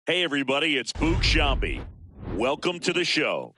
Hey, everybody, it's Boog Shambi. Welcome to the show.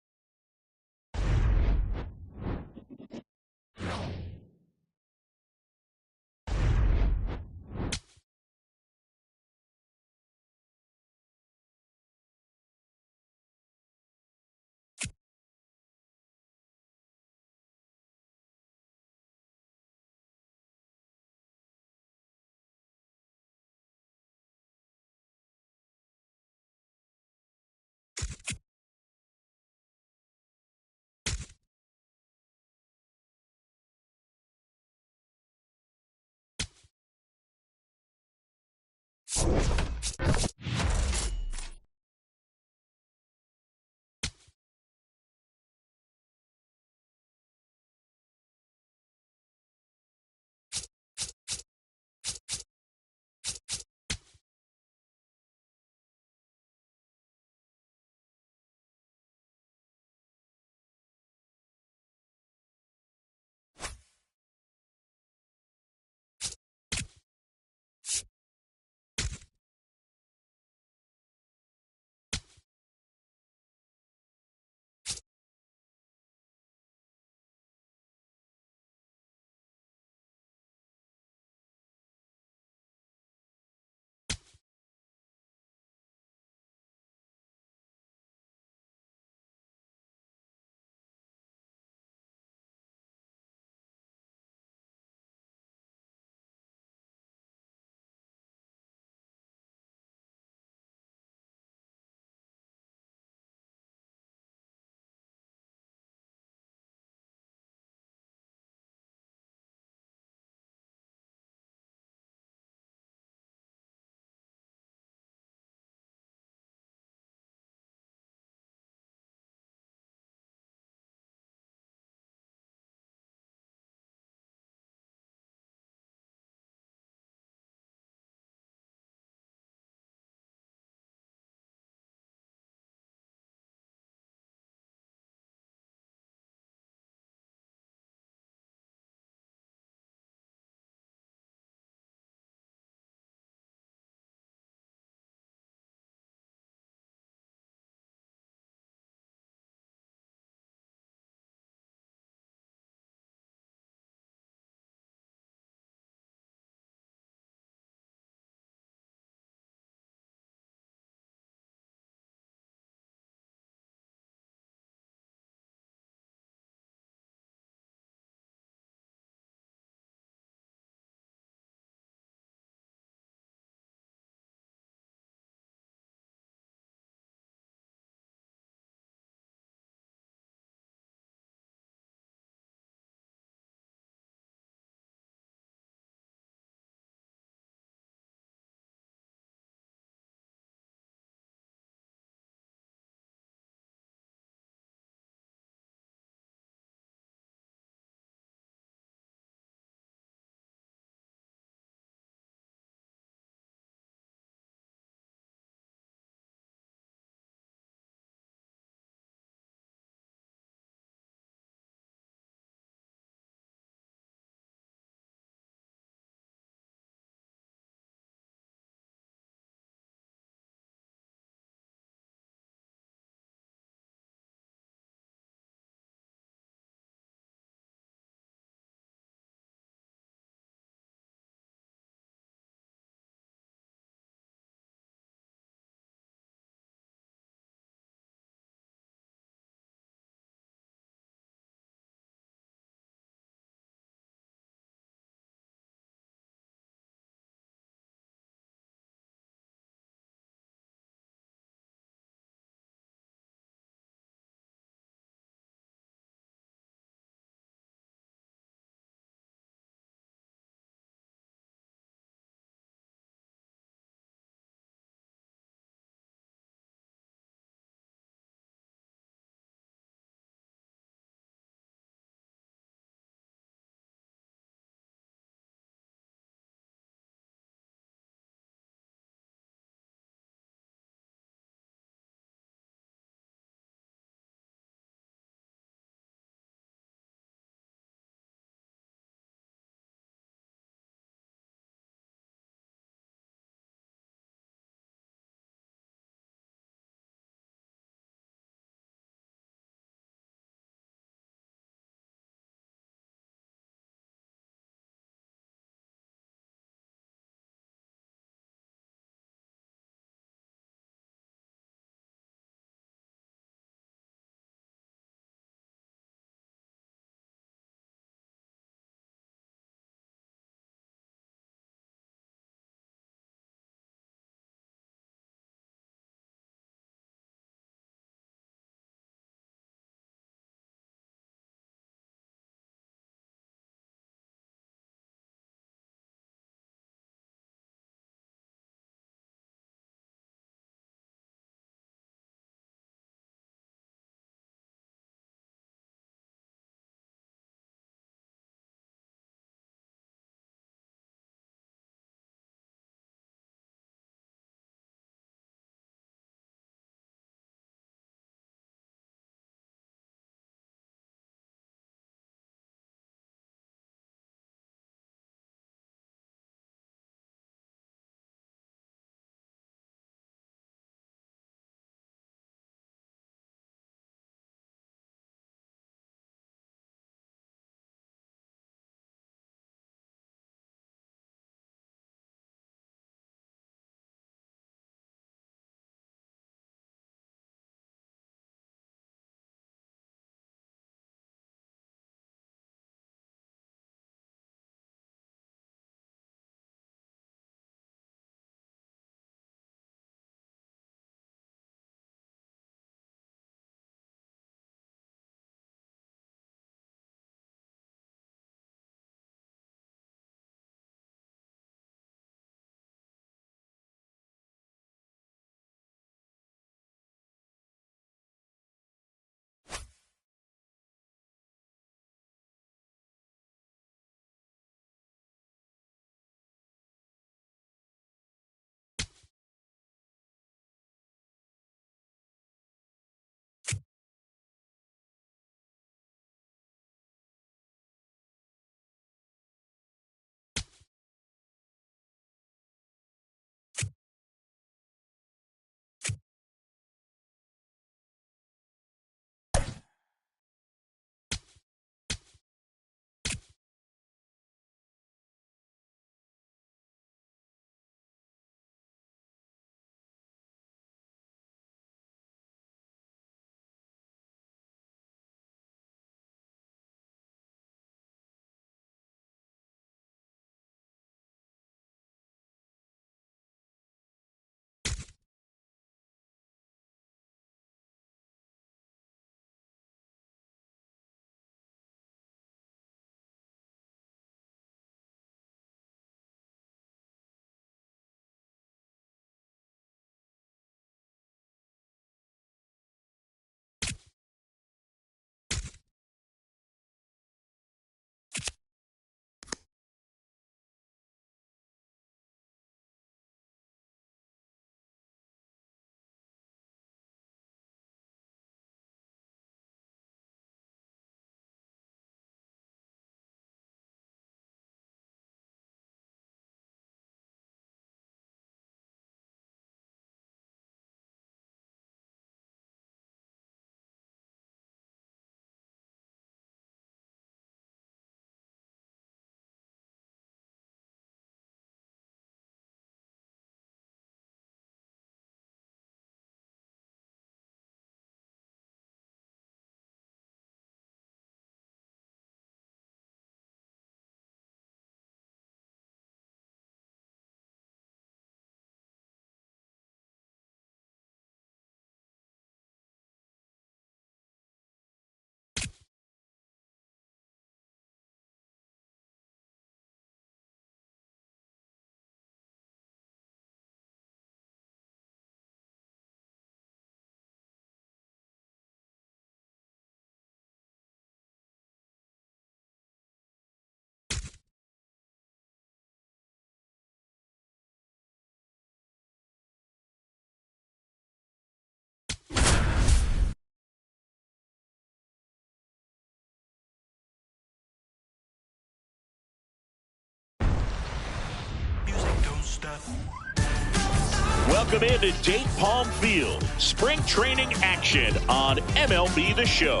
Welcome into Date Palm Field. Spring training action on MLB The Show.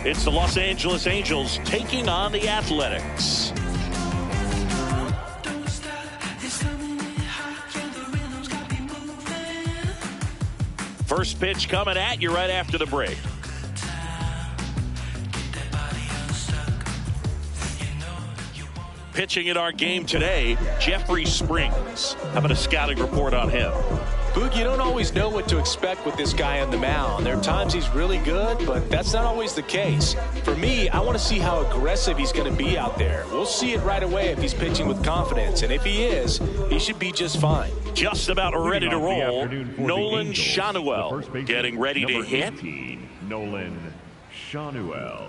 It's the Los Angeles Angels taking on the Athletics. First pitch coming at you right after the break. Pitching in our game today, Jeffrey Springs. How about a scouting report on him? Boog, you don't always know what to expect with this guy on the mound. There are times he's really good, but that's not always the case. For me, I want to see how aggressive he's going to be out there. We'll see it right away if he's pitching with confidence, and if he is, he should be just fine. Just about ready to roll, Nolan Shanuel getting ready to hit. 18, Nolan Shanuel.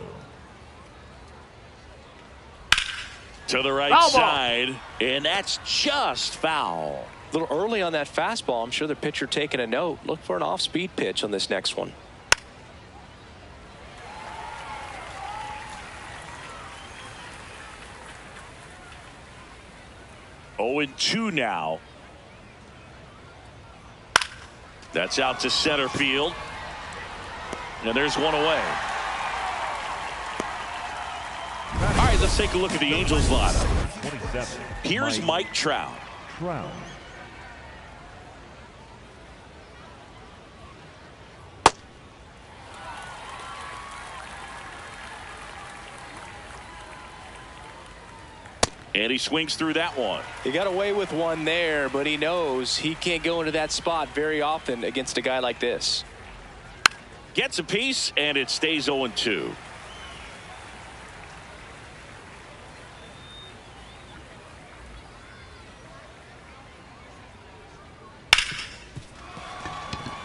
To the right side, and that's just foul. A little early on that fastball. I'm sure the pitcher taking a note. Look for an off-speed pitch on this next one. Oh, 0-2 now. That's out to center field. And there's one away. All right, let's take a look at the Angels lineup. 27. Here's Mike Trout. And he swings through that one. He got away with one there, but he knows he can't go into that spot very often against a guy like this. Gets a piece, and it stays 0-2.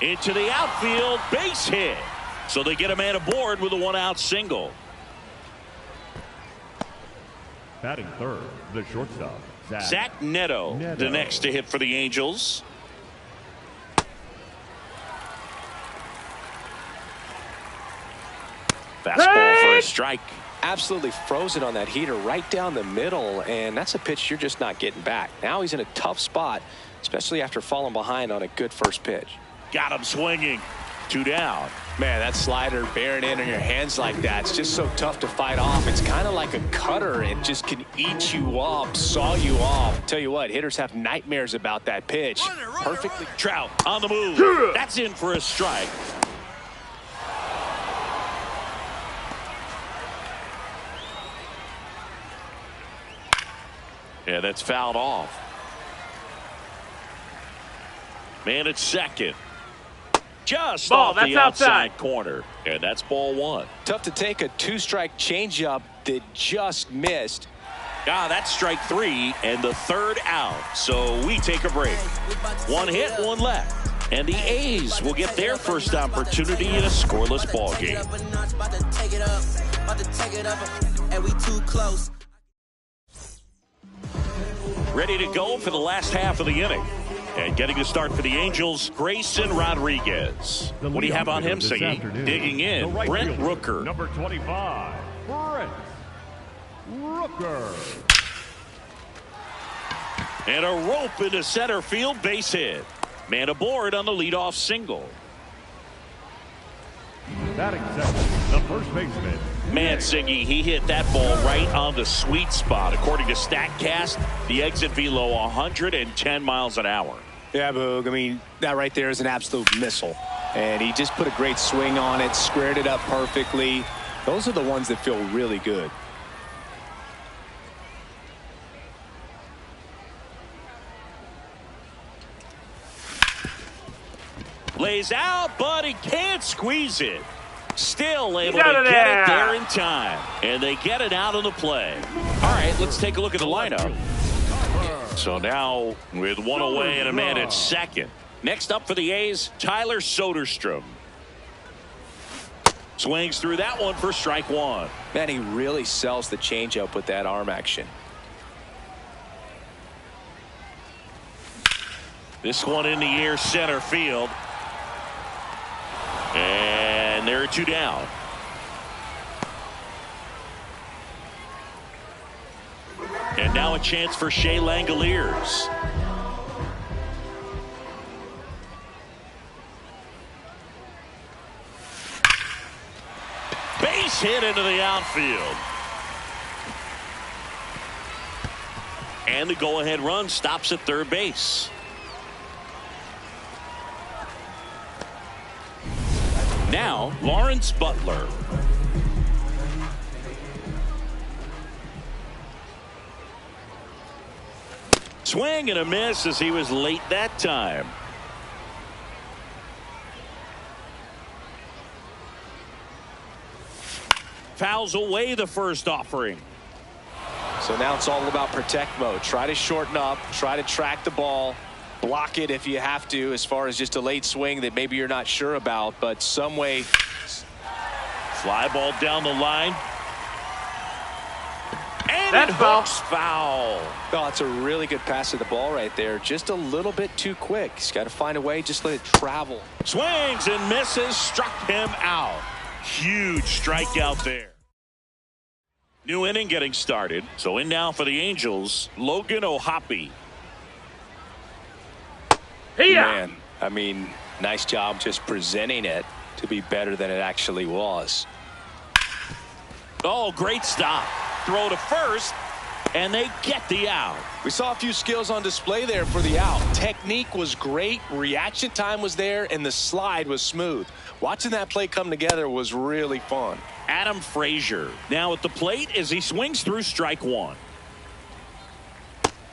Into the outfield, base hit. So they get a man aboard with a one-out single. Batting third, the shortstop, Zach Neto, the next to hit for the Angels. Fastball for a strike. Absolutely frozen on that heater right down the middle, and that's a pitch you're just not getting back. Now he's in a tough spot, especially after falling behind on a good first pitch. Got him swinging. 2 down. Man, that slider bearing in on your hands like that, it's just so tough to fight off. It's kind of like a cutter. It just can eat you up, saw you off. Tell you what, hitters have nightmares about that pitch. Perfectly. Trout on the move. That's in for a strike. Yeah, that's fouled off. Man at second. Just off the outside corner. And that's ball 1. Tough to take a 2-strike changeup that just missed. That's strike 3 and the third out. So we take a break. 1 hit, 1 left. And the A's will get their first opportunity in a scoreless ball game. Ready to go for the last half of the inning. And getting the start for the Angels, Grayson Rodriguez. What do you have on him, Siggy? Digging in, Brent Rooker. Number 25, Brent Rooker. And a rope into center field, base hit. Man aboard on the leadoff single. Batting second, the first baseman. Man, Siggy, he hit that ball right on the sweet spot. According to StatCast, the exit velo 110 miles an hour. Yeah, Boog. I mean, that right there is an absolute missile. And he just put a great swing on it, squared it up perfectly. Those are the ones that feel really good. Lays out, but he can't squeeze it. Still able to get it there in time. And they get it out of the play. All right, let's take a look at the lineup. So now with 1 away and a man at second. Next up for the A's, Tyler Soderstrom. Swings through that one for strike 1. Man, he really sells the changeup with that arm action. This one in the air, center field. And there are 2 down. And now a chance for Shea Langoliers. base hit into the outfield. And the go-ahead run stops at third base. Now, Lawrence Butler. Swing and a miss as he was late that time. Fouls away the first offering. So now it's all about protect mode. Try to shorten up, try to track the ball, block it if you have to, as far as just a late swing that maybe you're not sure about, but some way. Fly ball down the line. And that's foul. Oh, it's a really good pass to the ball right there. Just a little bit too quick. He's got to find a way, just let it travel. Swings and misses, struck him out. Huge strikeout there. New inning getting started. So in now for the Angels, Logan O'Hoppe. Man, I mean, nice job just presenting it to be better than it actually was. Oh, great stop. Throw to first, and they get the out. We saw a few skills on display there for the out. Technique was great, reaction time was there, and the slide was smooth. Watching that play come together was really fun. Adam Frazier now at the plate as he swings through strike one.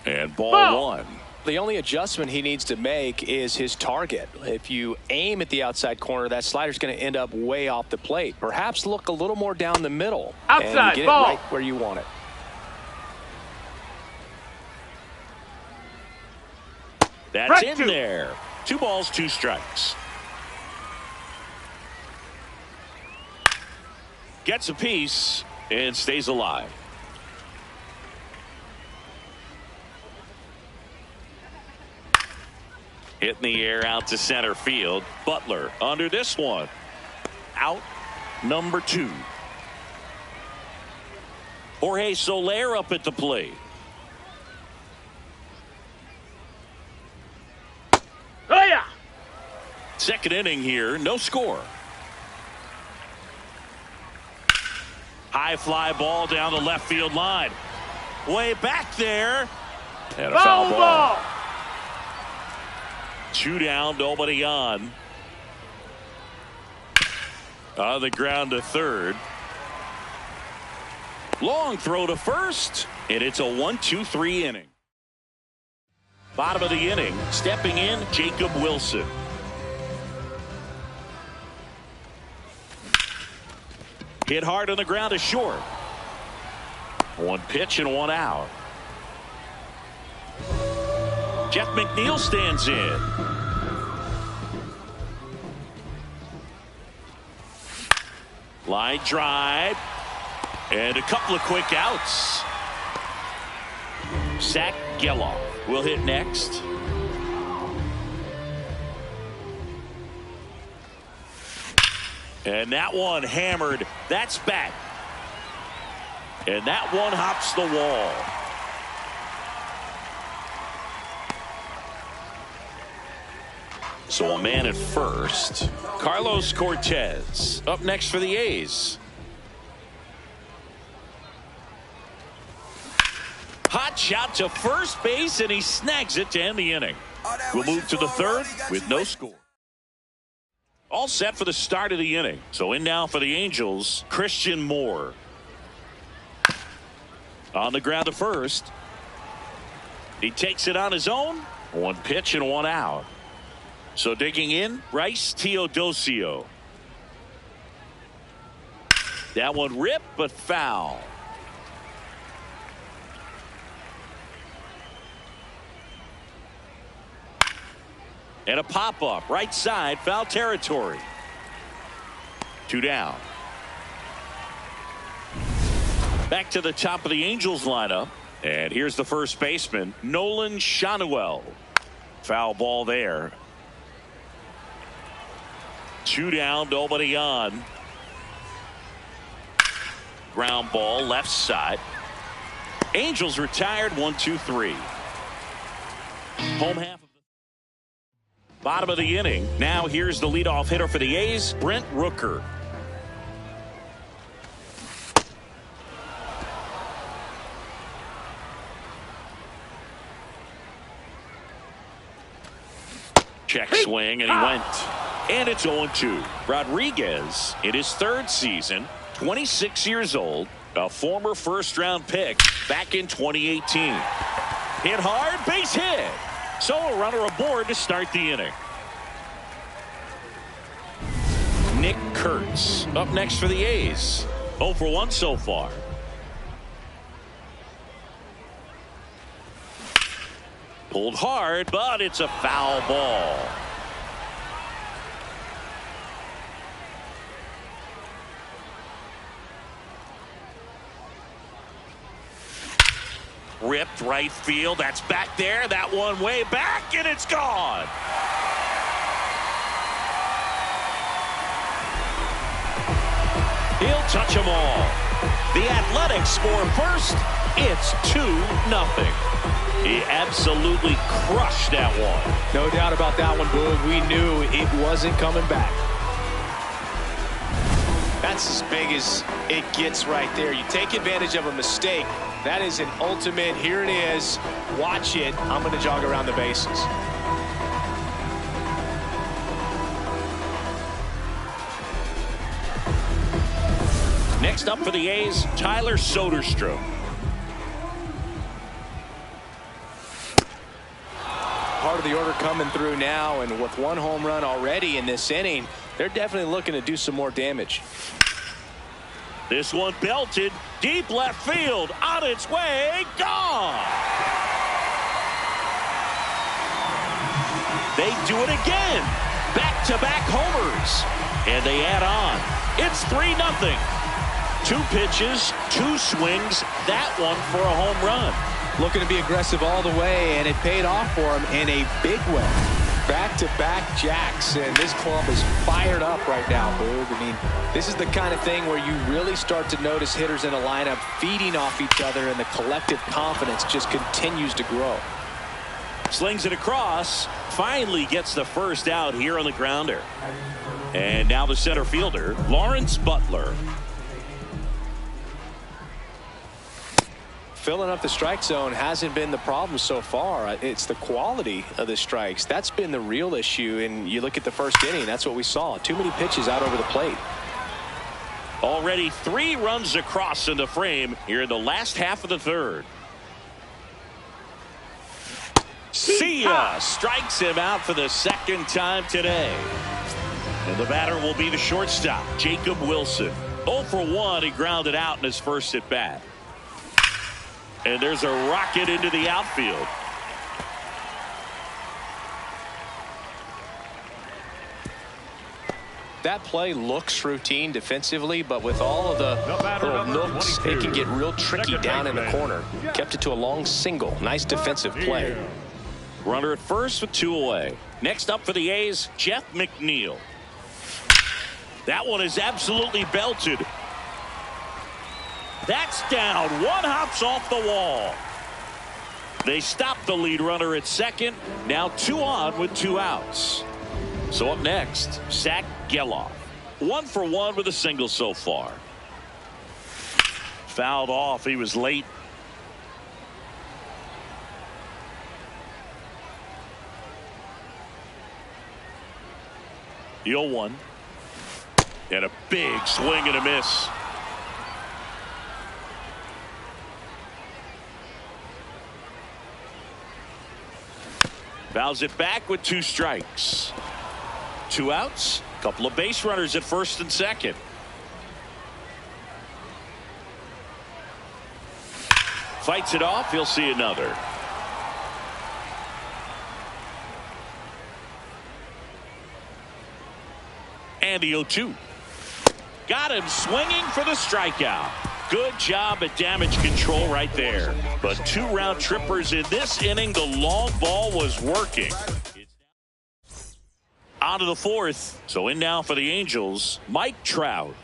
And ball one. The only adjustment he needs to make is his target. If you aim at the outside corner, that slider's going to end up way off the plate. Perhaps look a little more down the middle. Outside, and get ball. it right where you want it. That's in there. 2 balls, 2 strikes. Gets a piece and stays alive. Hit in the air out to center field. Butler under this one. Out number 2. Jorge Soler up at the plate. Oh, yeah. Second inning here, no score. High fly ball down the left field line. Way back there. And a foul ball. 2 down, nobody on. On the ground to third. Long throw to first, and it's a 1-2-3 inning. Bottom of the inning, stepping in, Jacob Wilson. Hit hard on the ground to short. 1 pitch and 1 out. Jeff McNeil stands in. Line drive. And a couple of quick outs. Zach Geloff will hit next. And that one hammered. That's back. And that one hops the wall. So a man at first. Carlos Cortez up next for the A's. Hot shot to first base, and he snags it to end the inning. We'll move to the third with no score. All set for the start of the inning. So in now for the Angels, Christian Moore. On the ground to first. He takes it on his own. 1 pitch and 1 out. So digging in, Bryce Teodosio. That one ripped, but foul. And a pop-up, right side, foul territory. 2 down. Back to the top of the Angels lineup. And here's the first baseman, Nolan Shanuel. Foul ball there. 2 down, nobody on. Ground ball, left side. Angels retired, 1-2-3. Home half. Bottom of the inning. Now here's the leadoff hitter for the A's, Brent Rooker. Check swing, and he went. And it's 0-2. Rodriguez, in his third season, 26 years old, a former first-round pick back in 2018. Hit hard, base hit. So a runner aboard to start the inning. Nick Kurtz up next for the A's. 0 for 1 so far. Pulled hard, but it's a foul ball. Ripped right field. That's back there. That one way back, and it's gone. He'll touch them all. The Athletics score first. It's 2-0. He absolutely crushed that one. No doubt about that one, Boog. We knew it wasn't coming back. That's as big as it gets right there. You take advantage of a mistake. That is an ultimate, here it is, watch it, I'm going to jog around the bases. Next up for the A's, Tyler Soderstrom. Part of the order coming through now, and with one home run already in this inning, they're definitely looking to do some more damage. This one belted deep left field, on its way, gone. They do it again. Back-to-back homers. And they add on. It's 3-0. 2 pitches, 2 swings, that one for a home run. Looking to be aggressive all the way, and it paid off for him in a big way. Back-to-back jacks, and this club is fired up right now, Boog. I mean, this is the kind of thing where you really start to notice hitters in a lineup feeding off each other, and the collective confidence just continues to grow. Slings it across, finally gets the first out here on the grounder. And now the center fielder, Lawrence Butler. Filling up the strike zone hasn't been the problem so far. It's the quality of the strikes. That's been the real issue. And you look at the first inning, that's what we saw. Too many pitches out over the plate. Already 3 runs across in the frame here in the last half of the third. See ya! Strikes him out for the second time today. And the batter will be the shortstop, Jacob Wilson. 0 for 1, he grounded out in his first at bat. And there's a rocket into the outfield. That play looks routine defensively, but with all of the little nooks, it can get real tricky down in the corner. Kept it to a long single. Nice defensive play. Runner at first with 2 away. Next up for the A's, Jeff McNeil. That one is absolutely belted. That's down. 1 hops off the wall. They stop the lead runner at second. Now 2 on with 2 outs. So up next, Zach Geloff. 1 for 1 with a single so far. Fouled off. He was late. The 0-1. And a big swing and a miss. Fouls it back with 2 strikes. 2 outs. Couple of base runners at first and second. Fights it off. He'll see another. And the 0-2. Got him swinging for the strikeout. Good job at damage control right there. But 2 round trippers in this inning. The long ball was working. On to the 4th. So in now for the Angels, Mike Trout.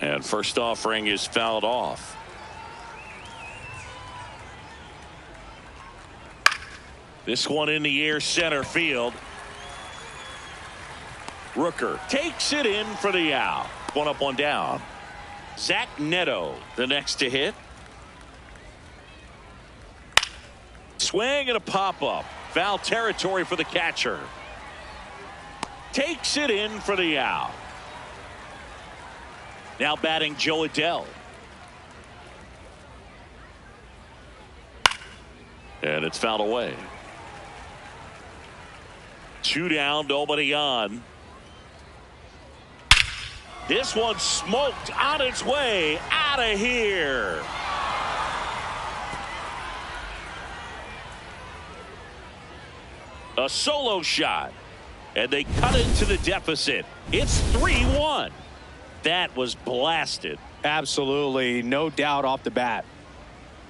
And first offering is fouled off. This one in the air, center field. Rooker takes it in for the out. 1 up, 1 down. Zach Neto, the next to hit. Swing and a pop-up. Foul territory for the catcher. Takes it in for the out. Now batting Joe Adell. And it's fouled away. 2 down, nobody on. This one smoked on its way out of here. A solo shot. And they cut into the deficit. It's 3-1. That was blasted. Absolutely. No doubt off the bat.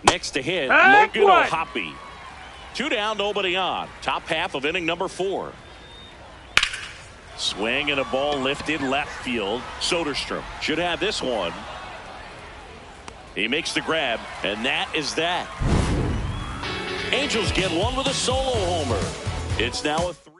Next to hit, Logan O'Hoppe. 2 down, nobody on. Top half of inning number 4. Swing and a ball lifted left field. Soderstrom should have this one. He makes the grab, and that is that. Angels get one with a solo homer. It's now a 3.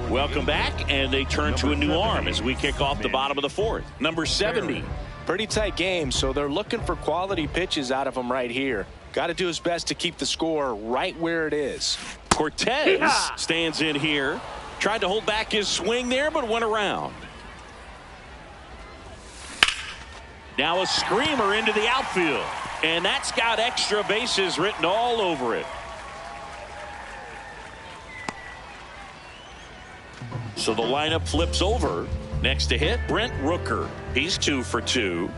Welcome back, and they turn to a new arm as we kick off the bottom of the 4th. Number 70. Pretty tight game, so they're looking for quality pitches out of him right here. Got to do his best to keep the score right where it is. Cortez stands in here. Tried to hold back his swing there, but went around. Now a screamer into the outfield. And that's got extra bases written all over it. So the lineup flips over. Next to hit, Brent Rooker. He's 2 for 2.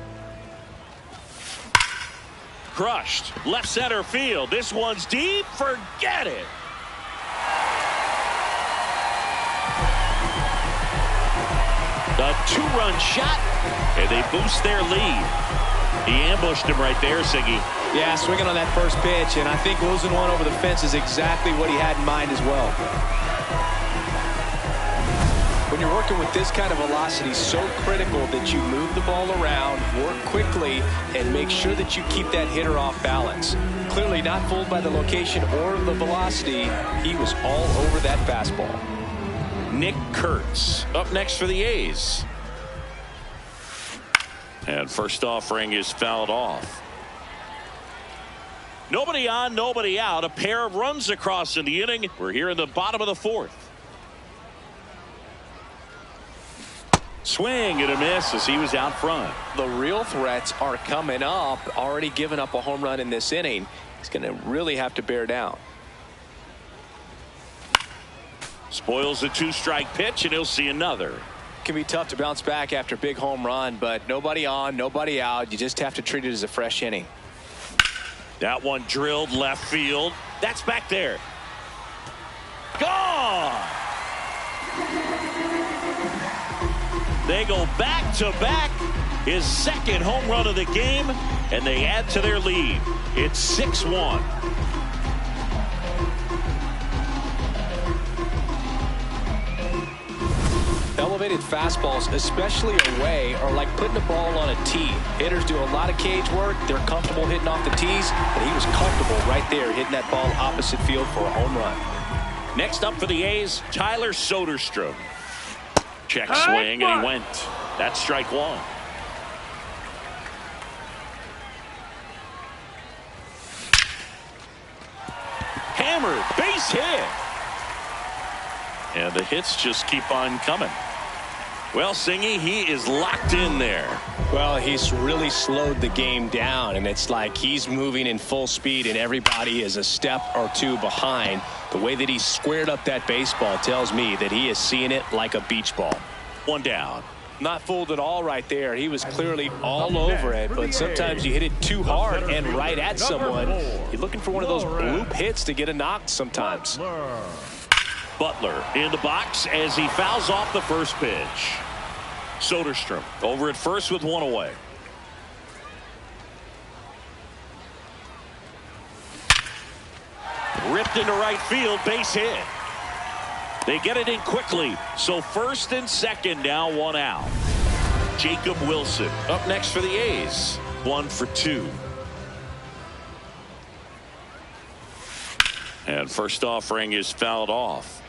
Crushed. Left center field. This one's deep. Forget it. A 2-run shot, and they boost their lead. He ambushed him right there, Siggy. Yeah, swinging on that first pitch, and I think losing one over the fence is exactly what he had in mind as well. When you're working with this kind of velocity, so critical that you move the ball around, work quickly, and make sure that you keep that hitter off balance. Clearly not fooled by the location or the velocity. He was all over that fastball. Nick Kurtz up next for the A's. And first offering is fouled off. Nobody on, nobody out. A pair of runs across in the inning. We're here in the bottom of the 4th. Swing and a miss as he was out front. The real threats are coming up. Already given up a home run in this inning. He's going to really have to bear down. Spoils a 2-strike pitch, and he'll see another. It can be tough to bounce back after a big home run, but nobody on, nobody out. You just have to treat it as a fresh inning. That one drilled left field. That's back there. Gone! They go back to back. His second home run of the game, and they add to their lead. It's 6-1. Elevated fastballs, especially away, are like putting a ball on a tee. Hitters do a lot of cage work. They're comfortable hitting off the tees, but he was comfortable right there hitting that ball opposite field for a home run. Next up for the A's, Tyler Soderstrom. Check swing, and he went. That's strike 1. Hammered, base hit. And the hits just keep on coming. Well, Singy, he is locked in there. Well, he's really slowed the game down, and it's like he's moving in full speed, and everybody is a step or 2 behind. The way that he squared up that baseball tells me that he is seeing it like a beach ball. 1 down. Not fooled at all right there. He was clearly all over it, but sometimes you hit it too hard and right at someone. You're looking for one of those bloop hits to get a knock sometimes. Butler in the box as he fouls off the first pitch. Soderstrom over at first with 1 away. Ripped into right field, base hit. They get it in quickly, so first and second now, 1 out. Jacob Wilson up next for the A's. 1 for 2. And first offering is fouled off.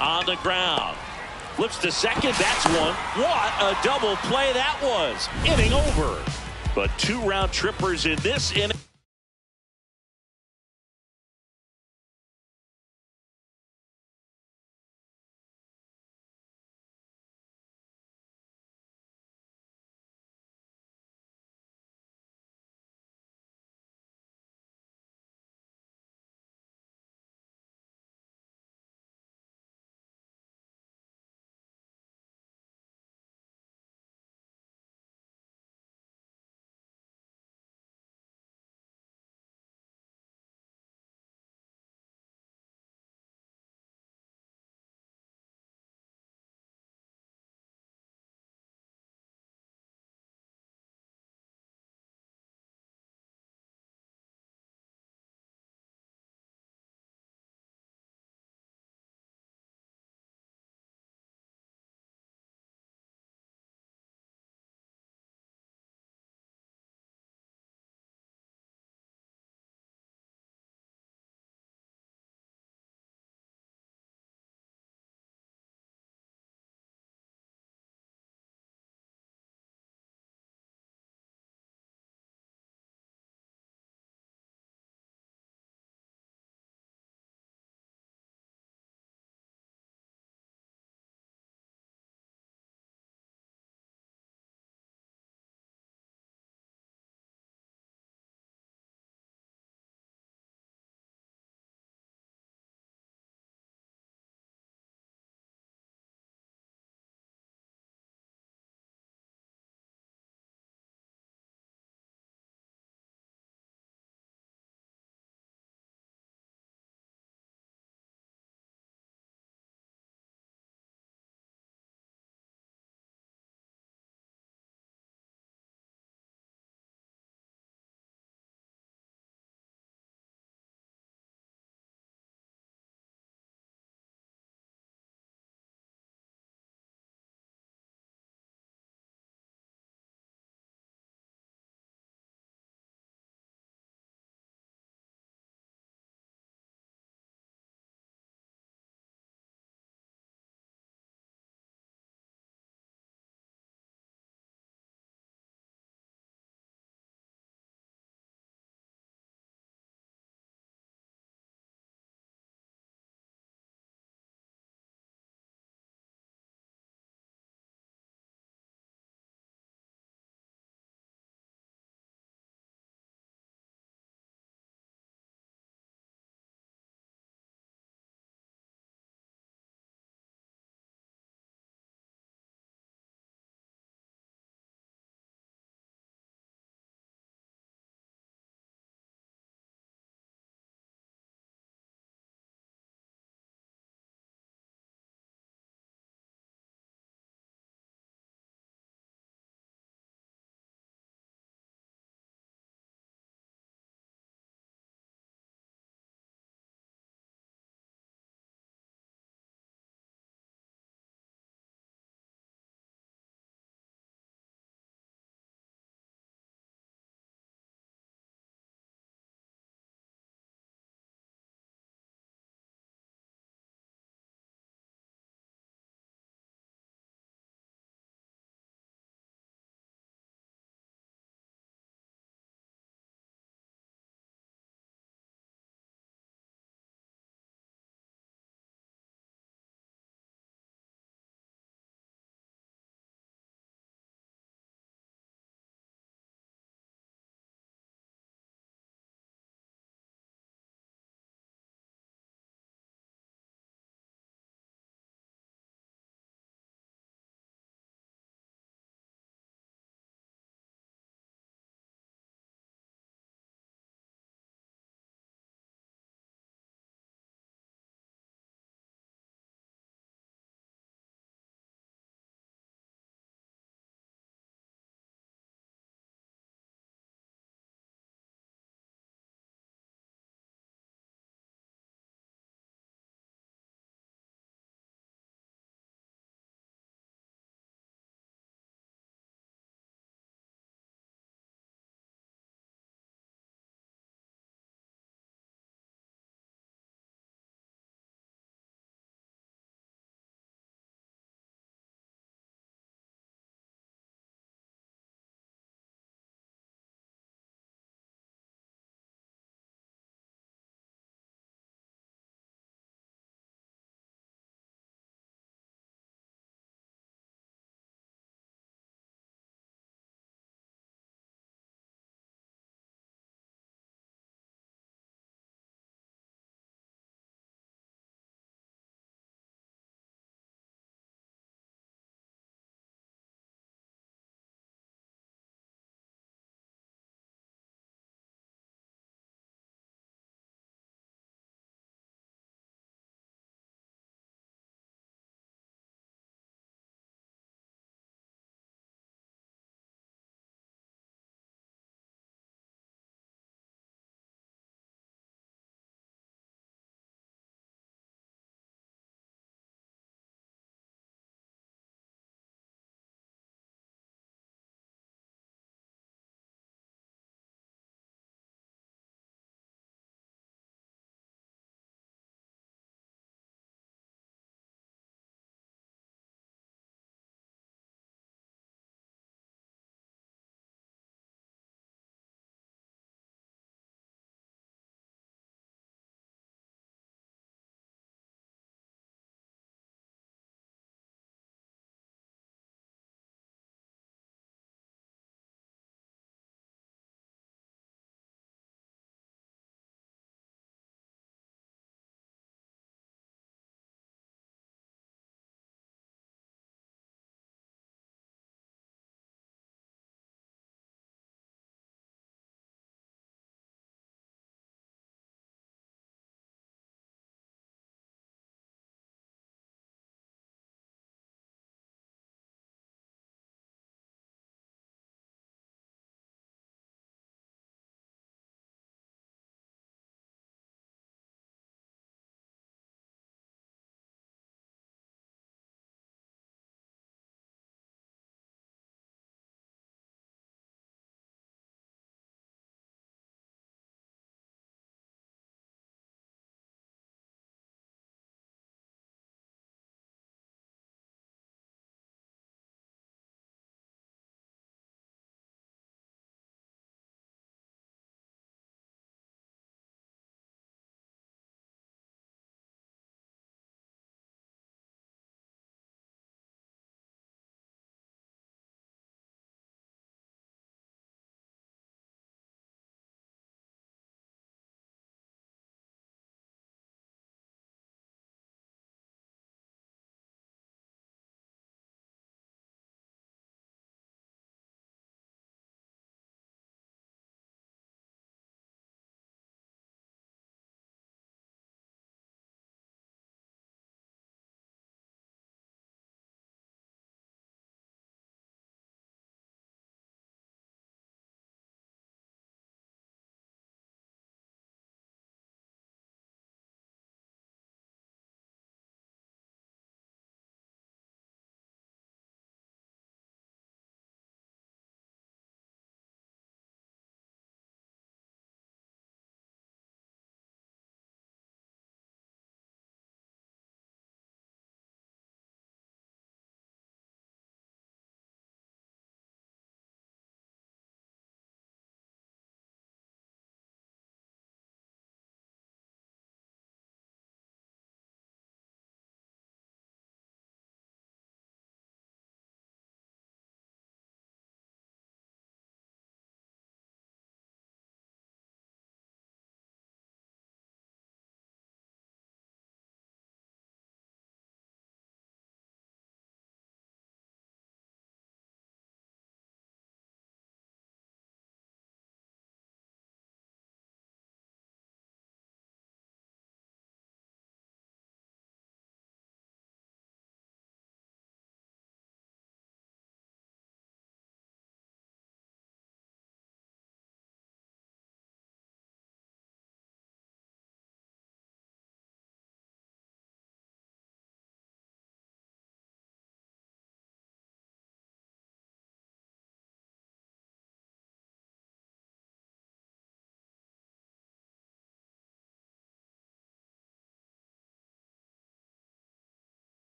On the ground. Flips to second. That's one. What a double play that was. Inning over. But 2 round trippers in this inning.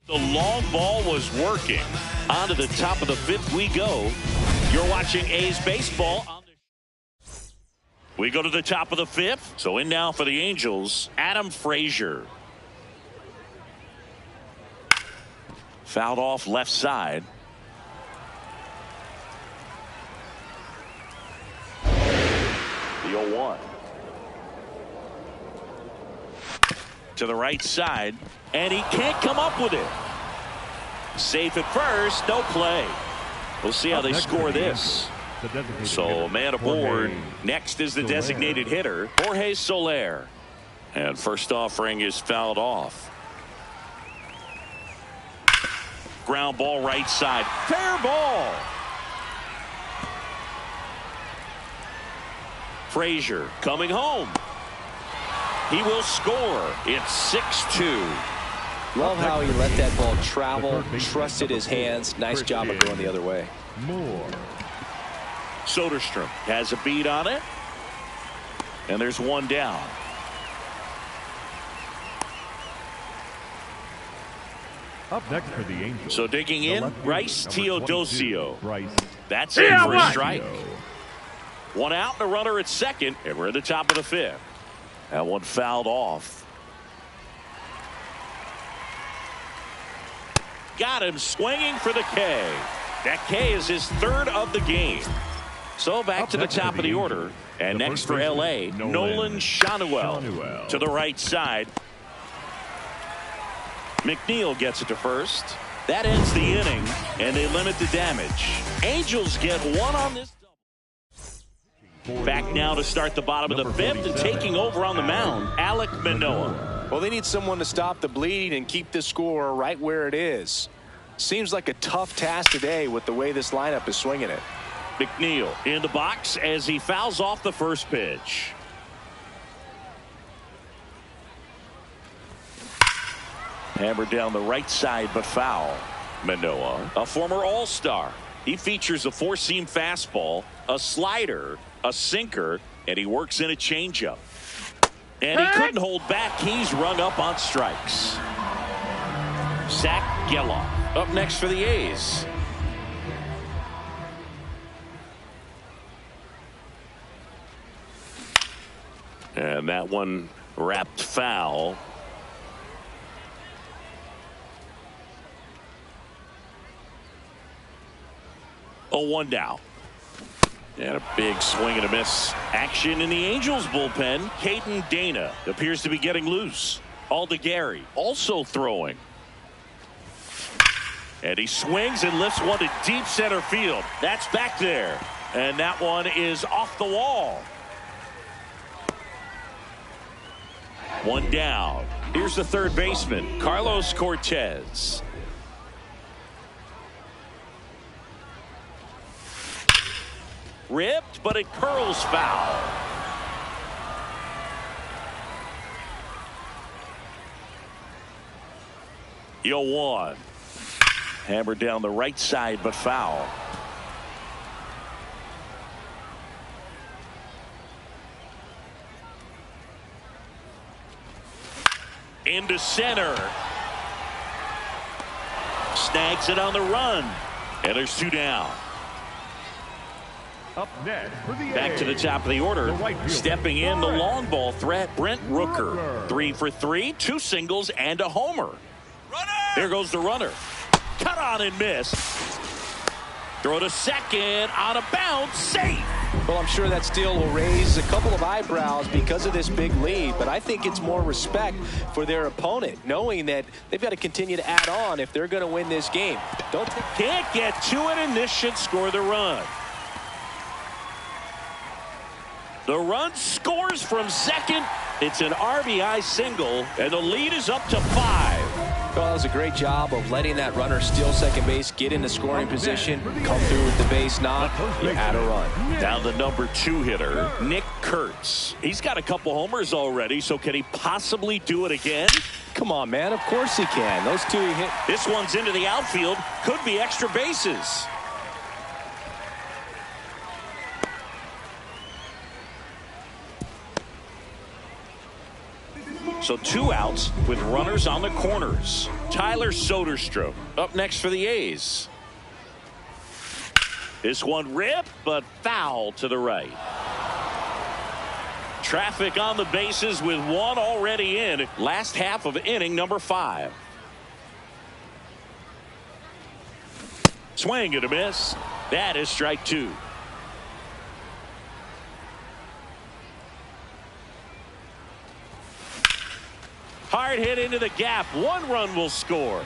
The long ball was working. On to the top of the fifth we go. You're watching A's baseball. We go to the top of the fifth. So in now for the Angels, Adam Frazier. Fouled off left side. The 0-1. To the right side, and he can't come up with it. Safe at first, no play. We'll see how they score this. So a man aboard. Next is the designated hitter, Jorge Soler. And first offering is fouled off. Ground ball right side. Fair ball. Frazier coming home. He will score. It's 6-2. Love how he let that ball travel, trusted his hands. Nice job of going the other way. Soderstrom has a beat on it. And there's one down. Up next for the Angels. So digging in, Bryce Teodosio. That's it for a strike. One out and a runner at second, and we're at the top of the fifth. That one fouled off. Got him swinging for the K. That K is his third of the game. So back to the top of the order. And next for L.A., Nolan Schanuel to the right side. McNeil gets it to first. That ends the inning, and they limit the damage. Angels get one on this. Back now to start the bottom of the fifth, and taking over on the mound, Alek Manoah. Well, they need someone to stop the bleeding and keep the score right where it is. Seems like a tough task today with the way this lineup is swinging it. McNeil in the box as he fouls off the first pitch. Hammered down the right side, but foul. Manoah, a former All-Star. He features a four-seam fastball, a slider, a sinker, and he works in a changeup. And he couldn't hold back. He's rung up on strikes. Zach Geloff up next for the A's. And that one wrapped foul. A 1 down. And a big swing and a miss. Action in the Angels bullpen. Caden Dana appears to be getting loose. Aldegari also throwing. And he swings and lifts one to deep center field. That's back there. And that one is off the wall. One down. Here's the third baseman, Carlos Cortez. Ripped, but it curls foul. Yo one. Hammered down the right side, but foul. Into center. Snags it on the run. And there's two down. Up next for the Back A's, to the top of the order. right Stepping in the long ball threat, Brent Rooker. 3 for 3, 2 singles and a homer. Runner! There goes the runner. Cut on and miss. Throw to second on a bounce. Safe. Well, I'm sure that steal will raise a couple of eyebrows because of this big lead, but I think it's more respect for their opponent, knowing that they've got to continue to add on if they're going to win this game. Can't get to it, and this should score the run. The run scores from second. It's an RBI single, and the lead is up to 5. Well, that was a great job of letting that runner steal second base, get into scoring position, come through with the base knock. You had a run. Now the number 2 hitter, Nick Kurtz. He's got a couple homers already, so can he possibly do it again? Come on, man. Of course he can. Those two he hit. This one's into the outfield. Could be extra bases. So 2 outs with runners on the corners. Tyler Soderstrom up next for the A's. This one ripped, but foul to the right. Traffic on the bases with 1 already in. Last half of inning number 5. Swing and a miss. That is strike 2. Hard hit into the gap. 1 run will score.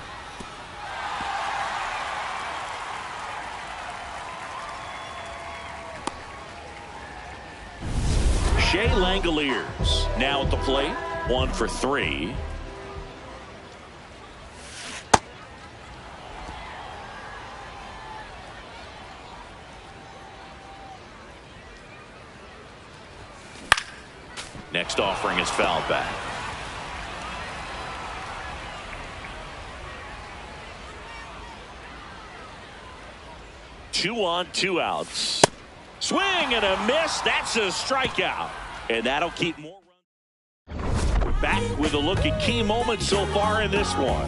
Shea Langoliers now at the plate. 1 for 3. Next offering is fouled back. Two on, 2 outs. Swing and a miss. That's a strikeout. And that'll keep more runs. We're back with a look at key moments so far in this one.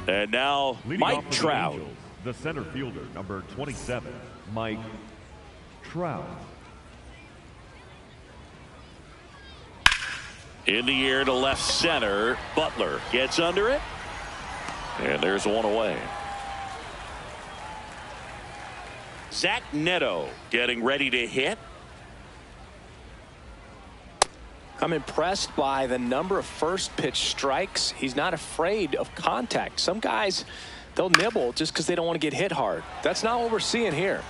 And now Leading Mike Trout. Angels, the center fielder, number 27, Mike Trout. In the air to left center. Butler gets under it. And there's 1 away. Zach Neto getting ready to hit. I'm impressed by the number of first pitch strikes. He's not afraid of contact. Some guys, they'll nibble just because they don't want to get hit hard. That's not what we're seeing here.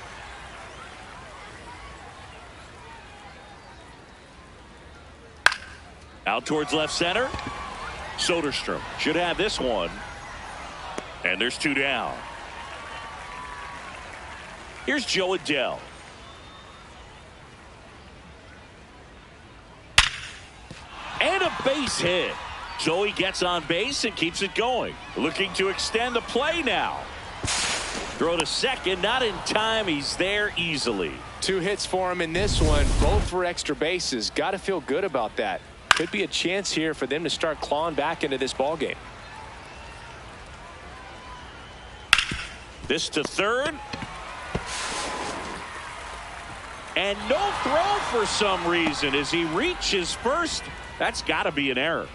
Out towards left center. Soderstrom should have this one. And there's 2 down. Here's Joe Adell. And a base hit. So he gets on base and keeps it going. Looking to extend the play now. Throw to second, not in time. He's there easily. 2 hits for him in this one, both for extra bases. Got to feel good about that. Could be a chance here for them to start clawing back into this ball game. This to third. And no throw for some reason as he reaches first. That's got to be an error.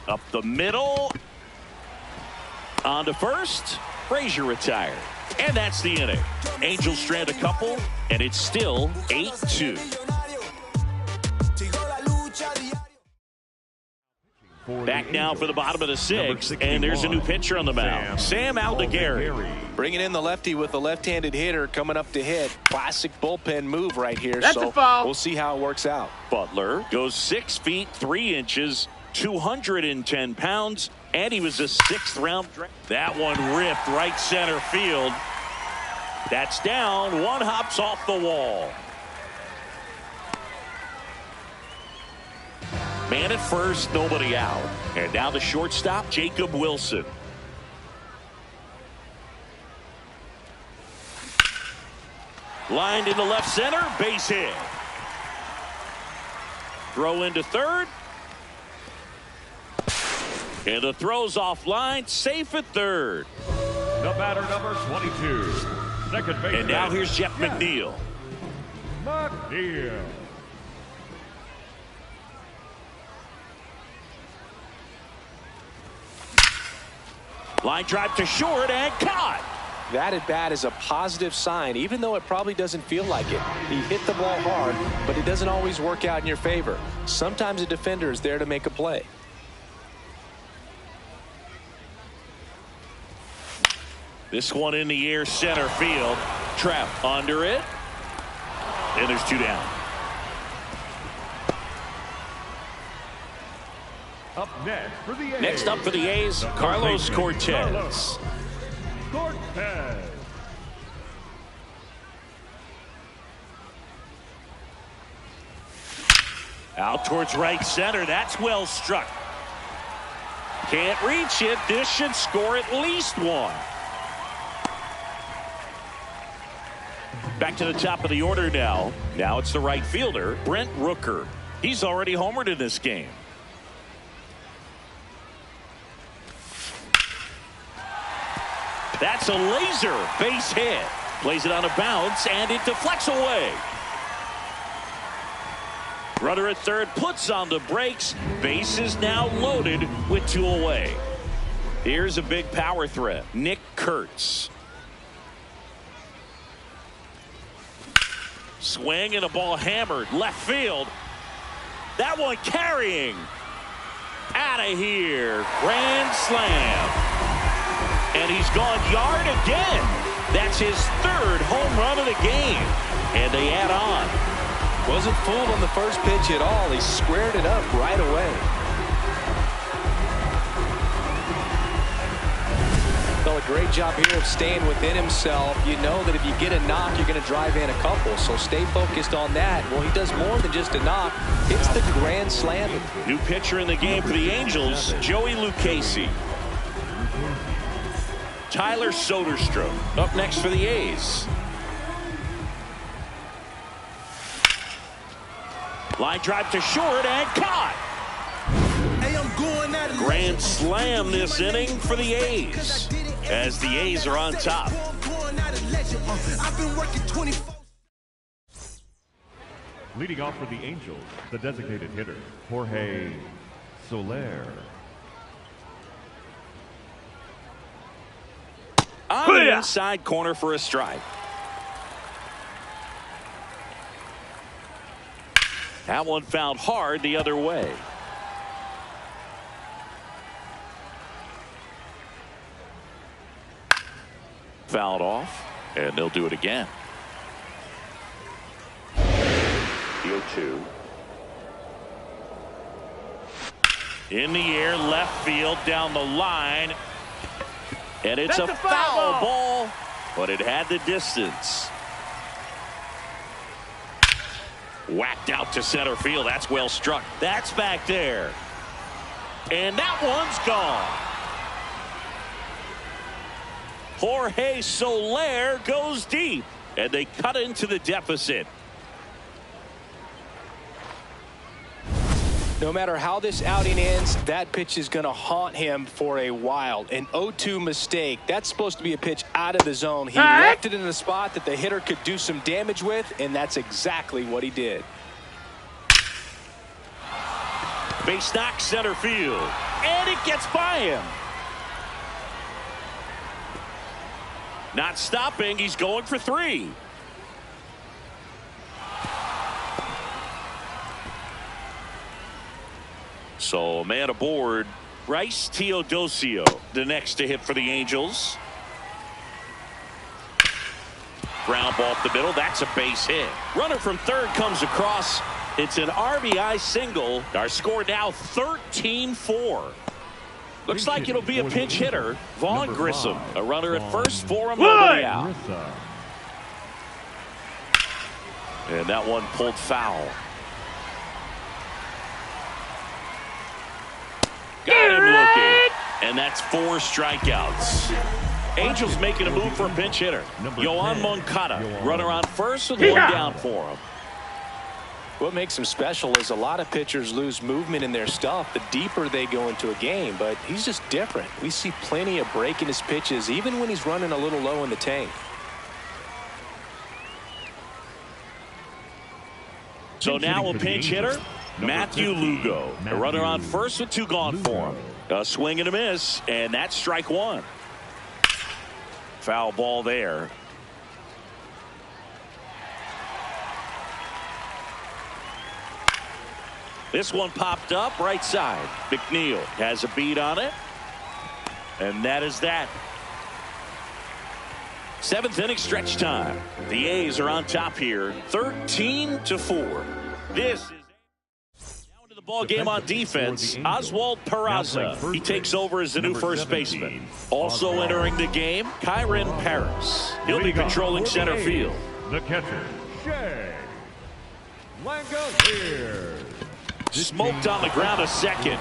Up the middle. On to first. Frazier retired. And that's the inning. Angels strand a couple, and it's still 8-2. Back now for the bottom of the 6th, and there's a new pitcher on the mound. Sam Aldegari. Bringing in the lefty with a left-handed hitter coming up to hit. Classic bullpen move right here. That's a foul. We'll see how it works out. Butler goes 6 feet 3 inches, 210 pounds, and he was a 6th round draft. That one ripped right center field. That's down. 1 hops off the wall. Man at first, nobody out. And now the shortstop, Jacob Wilson. Lined into left center, base hit. Throw into third. And the throw's offline, safe at third. The batter, number 22, second base. And now here's Jeff McNeil. McNeil. Line drive to short and caught. That at bat is a positive sign, even though it probably doesn't feel like it. He hit the ball hard, but it doesn't always work out in your favor. Sometimes a defender is there to make a play. This one in the air, center field. Trout under it. And there's 2 down. Up next for the A's. Next up for the A's, Carlos Cortez. Cortez. Out towards right center. That's well struck. Can't reach it. This should score at least 1. Back to the top of the order now. Now it's the right fielder, Brent Rooker. He's already homered in this game. That's a laser base hit. Plays it on a bounce, and it deflects away. Runner at third puts on the brakes. Base is now loaded with 2 away. Here's a big power threat, Nick Kurtz. Swing and a ball hammered left field. That one carrying. Out of here. Grand slam. And he's gone yard again. That's his 3rd home run of the game. And they add on. Wasn't fooled on the first pitch at all. He squared it up right away. A great job here of staying within himself. You know that if you get a knock, you're going to drive in a couple. So stay focused on that. Well, he does more than just a knock. It's the grand slam. New pitcher in the game for the Angels, Joey Lucchesi. Tyler Soderstrom up next for the A's. Line drive to short and caught. Grand slam this inning for the A's, as the A's are on top. Leading off for the Angels, the designated hitter, Jorge Soler. On the inside corner for a strike. That one fouled hard the other way. Fouled off, and they'll do it again. 0-2. In the air, left field, down the line. And it's a foul ball, but it had the distance. Whacked out to center field. That's well struck. That's back there. And that one's gone. Jorge Soler goes deep, and they cut into the deficit. No matter how this outing ends, that pitch is going to haunt him for a while. An 0-2 mistake. That's supposed to be a pitch out of the zone. He left it in a spot that the hitter could do some damage with, and that's exactly what he did. Base knock center field, and it gets by him. Not stopping. He's going for 3. So a man aboard. Bryce Teodosio, the next to hit for the Angels. Ground ball up the middle. That's a base hit. Runner from third comes across. It's an RBI single. Our score now 13-4. Looks like it'll be a pinch hitter. Vaughn Grissom, a runner at first for him. Nobody out. And that one pulled foul. Got him looking. And that's 4 strikeouts. Angels making a move for a pinch hitter. Yoan Moncada, runner on first with 1 down for him. What makes him special is a lot of pitchers lose movement in their stuff the deeper they go into a game, but he's just different. We see plenty of break in his pitches even when he's running a little low in the tank. So now a pinch hitter, Matthew Lugo, a runner on first with 2 gone for him. A swing and a miss, and that's strike 1. Foul ball there. This one popped up right side. McNeil has a beat on it. And that is that. 7th inning stretch time. The A's are on top here, 13-4. This is now into the ball game on defense. Oswald Peraza. He takes over as the new first baseman. Also entering the game, Kyren Paris. He'll be patrolling center field. The catcher, Shea Langoliers. Smoked on the ground a second.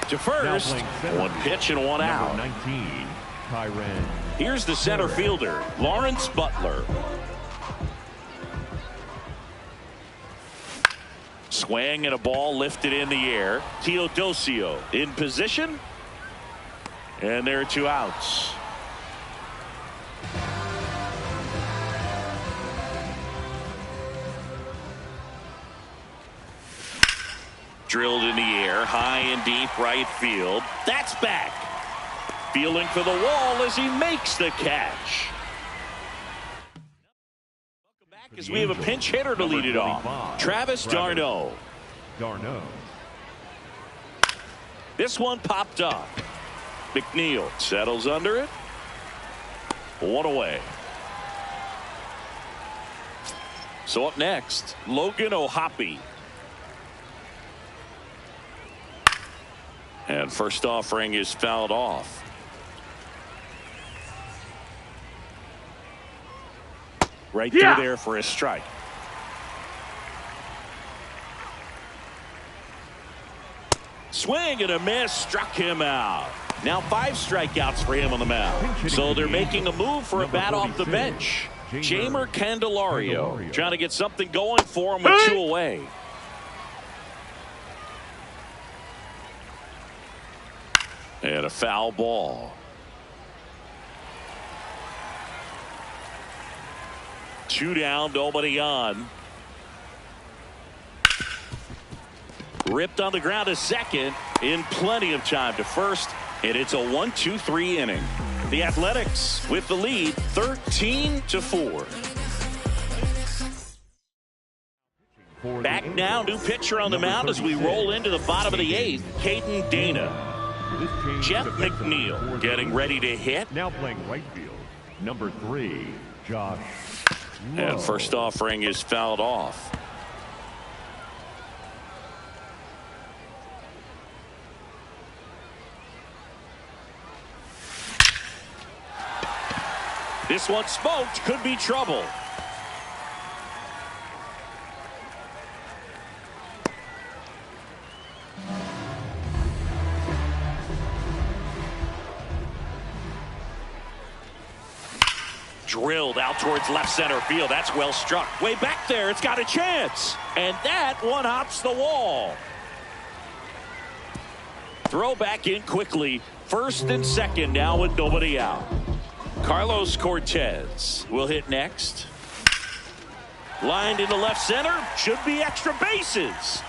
To first, 1 pitch and 1 out. 19, Kyren. Here's the center fielder, Lawrence Butler. Swing and a ball lifted in the air. Teodosio in position. And there are 2 outs. Drilled in the air, high and deep right field. That's back. Feeling for the wall as he makes the catch. Welcome back as we have a pinch hitter to lead it off. Travis d'Arnaud. This one popped up. McNeil settles under it. 1 away. So up next, Logan O'Hoppe. And first offering is fouled off. Right through there for a strike. Swing and a miss, struck him out. Now 5 strikeouts for him on the mound. So they're making a move for a bat off the bench. Jeimer Candelario trying to get something going for him with 2 away. And a foul ball. 2 down, nobody on. Ripped on the ground to second in plenty of time to first. And it's a 1-2-3 inning. The Athletics with the lead 13-4. Back now, new pitcher on the mound as we roll into the bottom of the 8th, Caden Dana. Jeff McNeil getting ready to hit. Now playing right field, number 3, Josh Lowe. And first offering is fouled off. This one smoked, could be trouble. Drilled out towards left center field. That's well struck. Way back there. It's got a chance. And that one hops the wall. Throw back in quickly. First and second now with nobody out. Carlos Cortez will hit next. Lined into left center. Should be extra bases.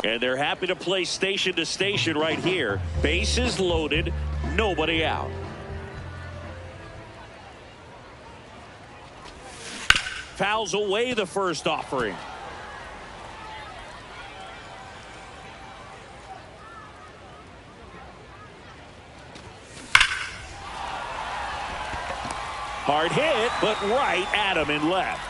And they're happy to play station to station right here. Bases loaded, nobody out. Fouls away the first offering. Hard hit, but right at him in left.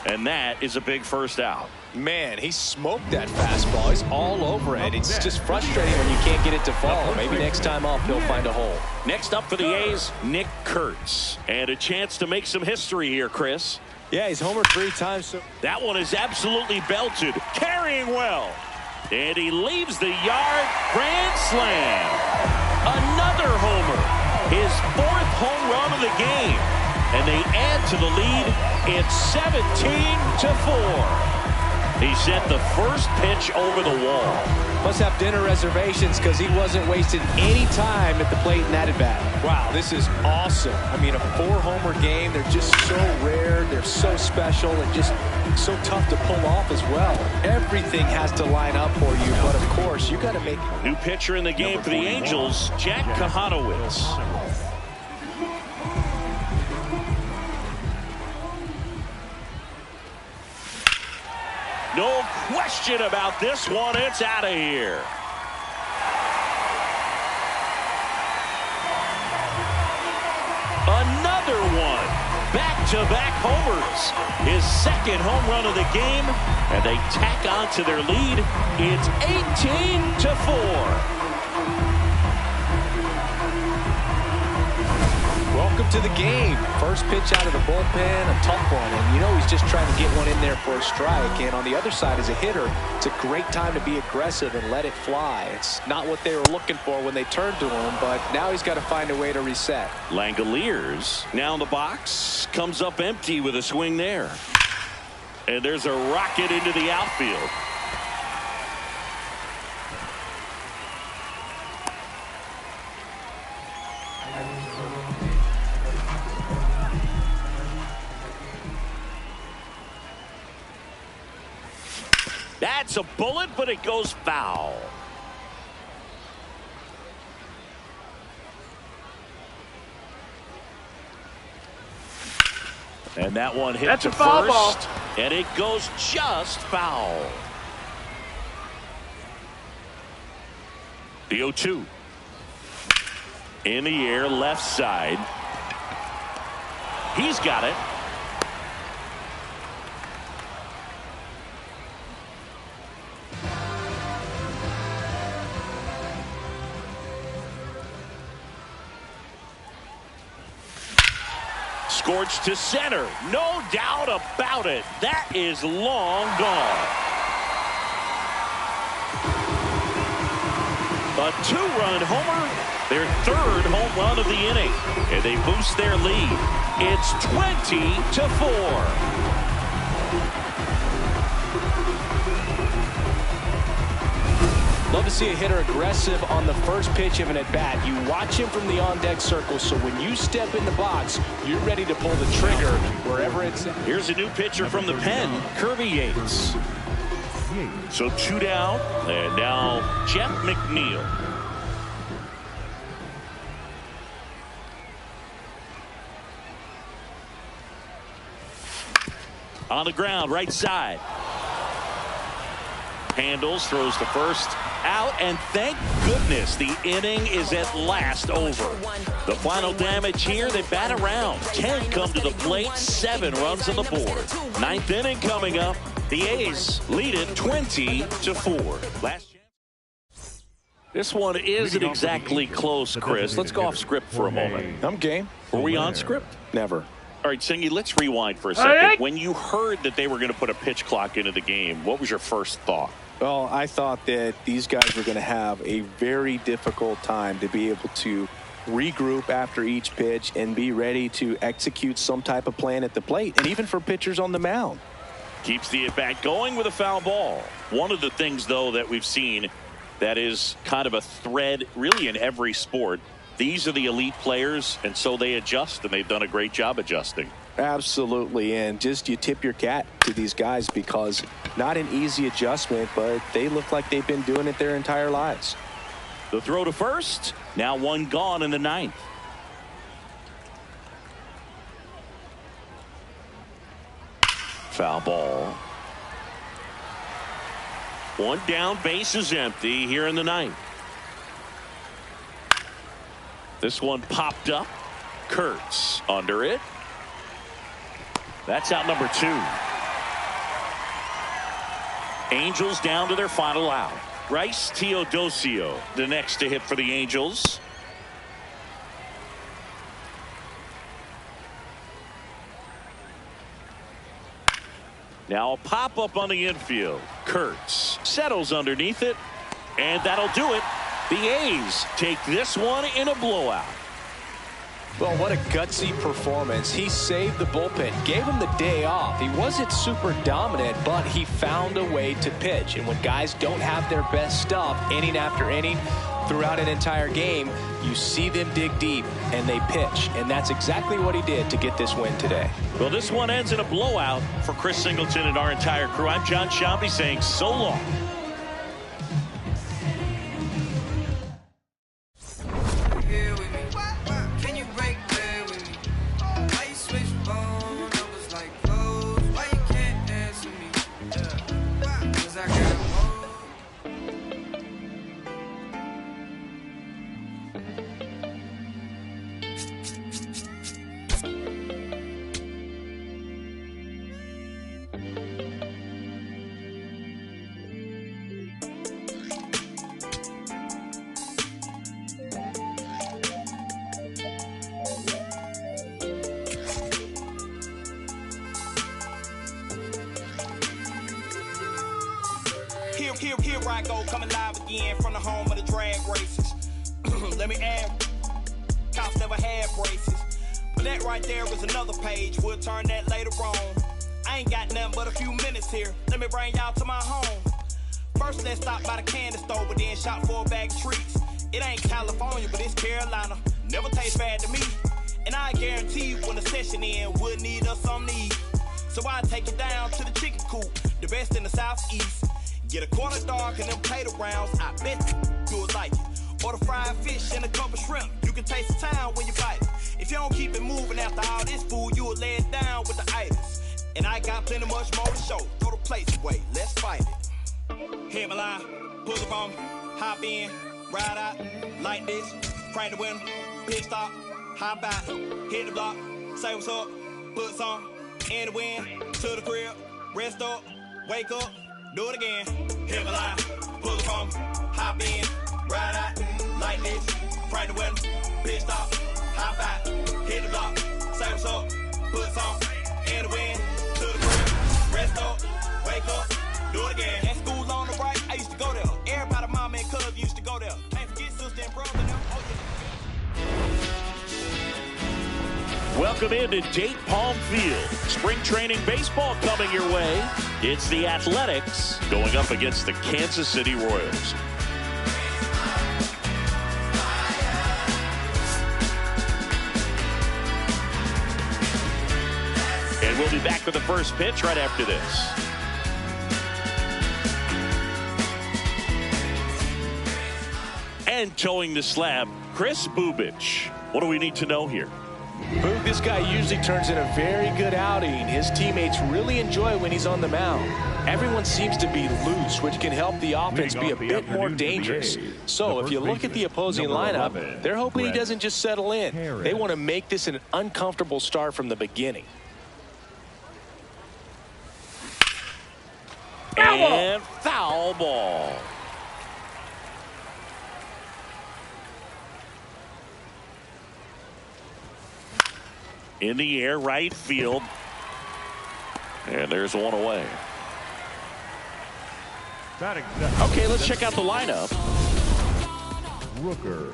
And that is a big first out. Man, he smoked that fastball. He's all over it. It's just frustrating when you can't get it to fall. Maybe next time off he'll find a hole. Next up for the A's, Nick Kurtz. And a chance to make some history here, Chris. Yeah, he's homered 3 times. So that one is absolutely belted. Carrying well. And he leaves the yard. Grand slam. Another homer. His 4th home run of the game. And they add to the lead. It's 17-4. He sent the first pitch over the wall. Must have dinner reservations because he wasn't wasting any time at the plate in that at-bat. Wow, this is awesome. I mean, a 4-homer game. They're just so rare. They're so special and just so tough to pull off as well. Everything has to line up for you, but of course, you got to make it. New pitcher in the game for the Angels, Jack Kahanowitz. No question about this one. It's out of here. Another one. Back-to-back homers. His 2nd home run of the game. And they tack on to their lead. It's 18-4. Welcome welcome to the game. First pitch out of the bullpen, a tough one. And you know he's just trying to get one in there for a strike. And on the other side, as a hitter, it's a great time to be aggressive and let it fly. It's not what they were looking for when they turned to him, but now he's got to find a way to reset. Langoliers now in the box. Comes up empty with a swing there. And there's a rocket into the outfield. That's a bullet, but it goes foul. And that one hit to first, and it goes just foul. The 0-2. In the air, left side. He's got it. Scorched to center. No doubt about it. That is long gone. A two-run homer. Their third home run of the inning. And they boost their lead. It's 20-4. Love to see a hitter aggressive on the first pitch of an at-bat. You watch him from the on-deck circle, so when you step in the box, you're ready to pull the trigger wherever it's at. Here's a new pitcher from the pen, Kirby Yates. So 2 down, and now Jeff McNeil. On the ground, right side. Handles, throws to first. Out, and thank goodness the inning is at last over. The final damage here, they bat around. 10 come to the plate, 7 runs on the board. Ninth inning coming up. The A's lead it 20-4. Last chance. This one isn't exactly close, Chris. Let's go off script for a moment. I'm game. Were we on script? Never. All right, Singy, let's rewind for a second. When you heard that they were going to put a pitch clock into the game, what was your first thought? Well, I thought that these guys were going to have a very difficult time to be able to regroup after each pitch and be ready to execute some type of plan at the plate, and even for pitchers on the mound. Keeps the at-bat going with a foul ball. One of the things, though, that we've seen that is kind of a thread really in every sport, these are the elite players, and so they adjust, and they've done a great job adjusting. Absolutely, and just you tip your cap to these guys because not an easy adjustment, but they look like they've been doing it their entire lives. The throw to first, now 1 gone in the 9th. Foul ball. 1 down, base is empty here in the 9th. This one popped up. Kurtz under it. That's out number 2. Angels down to their final out. Bryce Teodosio, the next to hit for the Angels. Now a pop-up on the infield. Kurtz settles underneath it, and that'll do it. The A's take this one in a blowout. Well, what a gutsy performance. He saved the bullpen, gave him the day off. He wasn't super dominant, but he found a way to pitch. And when guys don't have their best stuff inning after inning throughout an entire game, you see them dig deep and they pitch. And that's exactly what he did to get this win today. Well, this one ends in a blowout for Chris Singleton and our entire crew. I'm John Shambi saying so long. Here I go, coming live again from the home of the drag races. Let me add, cops never had braces. But that right there is another page. We'll turn that later on. I ain't got nothing but a few minutes here. Let me bring y'all to my home. First, let's stop by the candy store, but then shop for a bag of treats. It ain't California, but it's Carolina. Never taste bad to me. And I guarantee you when the session ends, we'll need us some need. So I take it down to the chicken coop, the best in the southeast. Get a quarter dark and them potato rounds, I bet you would like it. Or the fried fish and a couple shrimp, you can taste the town when you bite it. If you don't keep it moving after all this food, you will lay it down with the itis. And I got plenty much more to show. Throw the plates away, let's fight it. Hit my line, pull up on me, hop in, ride out, like this, crank the window, pit stop, hop out, hit the block, say what's up, put some in the wind, to the crib, rest up, wake up, do it again. Hit my line, pull up on me, hop in, ride out, like this, crank the window, pit stop, hop out, hit the block, say what's up, put some in the wind, to the crib, rest up, wake up, do it again. At school on the right, I used to go there. Everybody, mama and cuz used to go there. Can't forget sister and brother. Oh, yeah. Welcome into Date Palm Field. Spring training baseball coming your way. It's the Athletics going up against the Kansas City Royals. And we'll be back with the first pitch right after this. And towing the slab, Chris Bubich. What do we need to know here? Boog, this guy usually turns in a very good outing. His teammates really enjoy when he's on the mound. Everyone seems to be loose, which can help the offense be a bit more dangerous. So if you look at the opposing lineup, they're hoping he doesn't just settle in. They want to make this an uncomfortable start from the beginning. And foul ball. In the air, right field. And there's one away. Okay, let's check out the lineup. Rooker.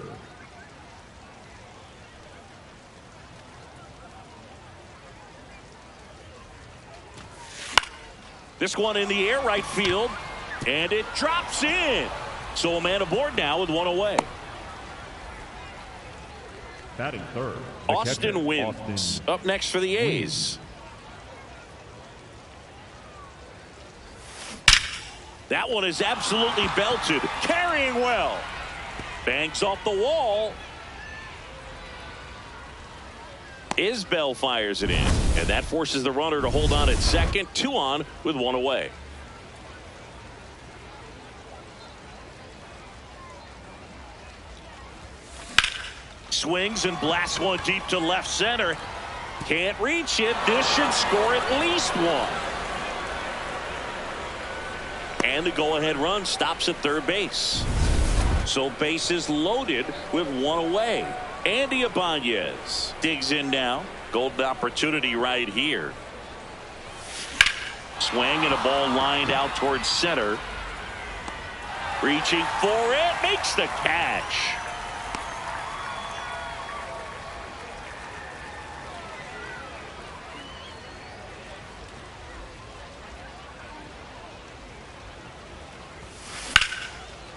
This one in the air, right field. And it drops in. So a man aboard now with one away. Batting third. Austin wins. Up next for the A's. That one is absolutely belted. Carrying well. Banks off the wall. Isbell fires it in. And that forces the runner to hold on at second. 2 on with 1 away. Swings and blasts one deep to left center. Can't reach it. This should score at least 1. And the go-ahead run stops at third base. So bases loaded with 1 away. Andy Ibanez digs in now. Golden opportunity right here. Swing and a ball lined out towards center. Reaching for it. Makes the catch.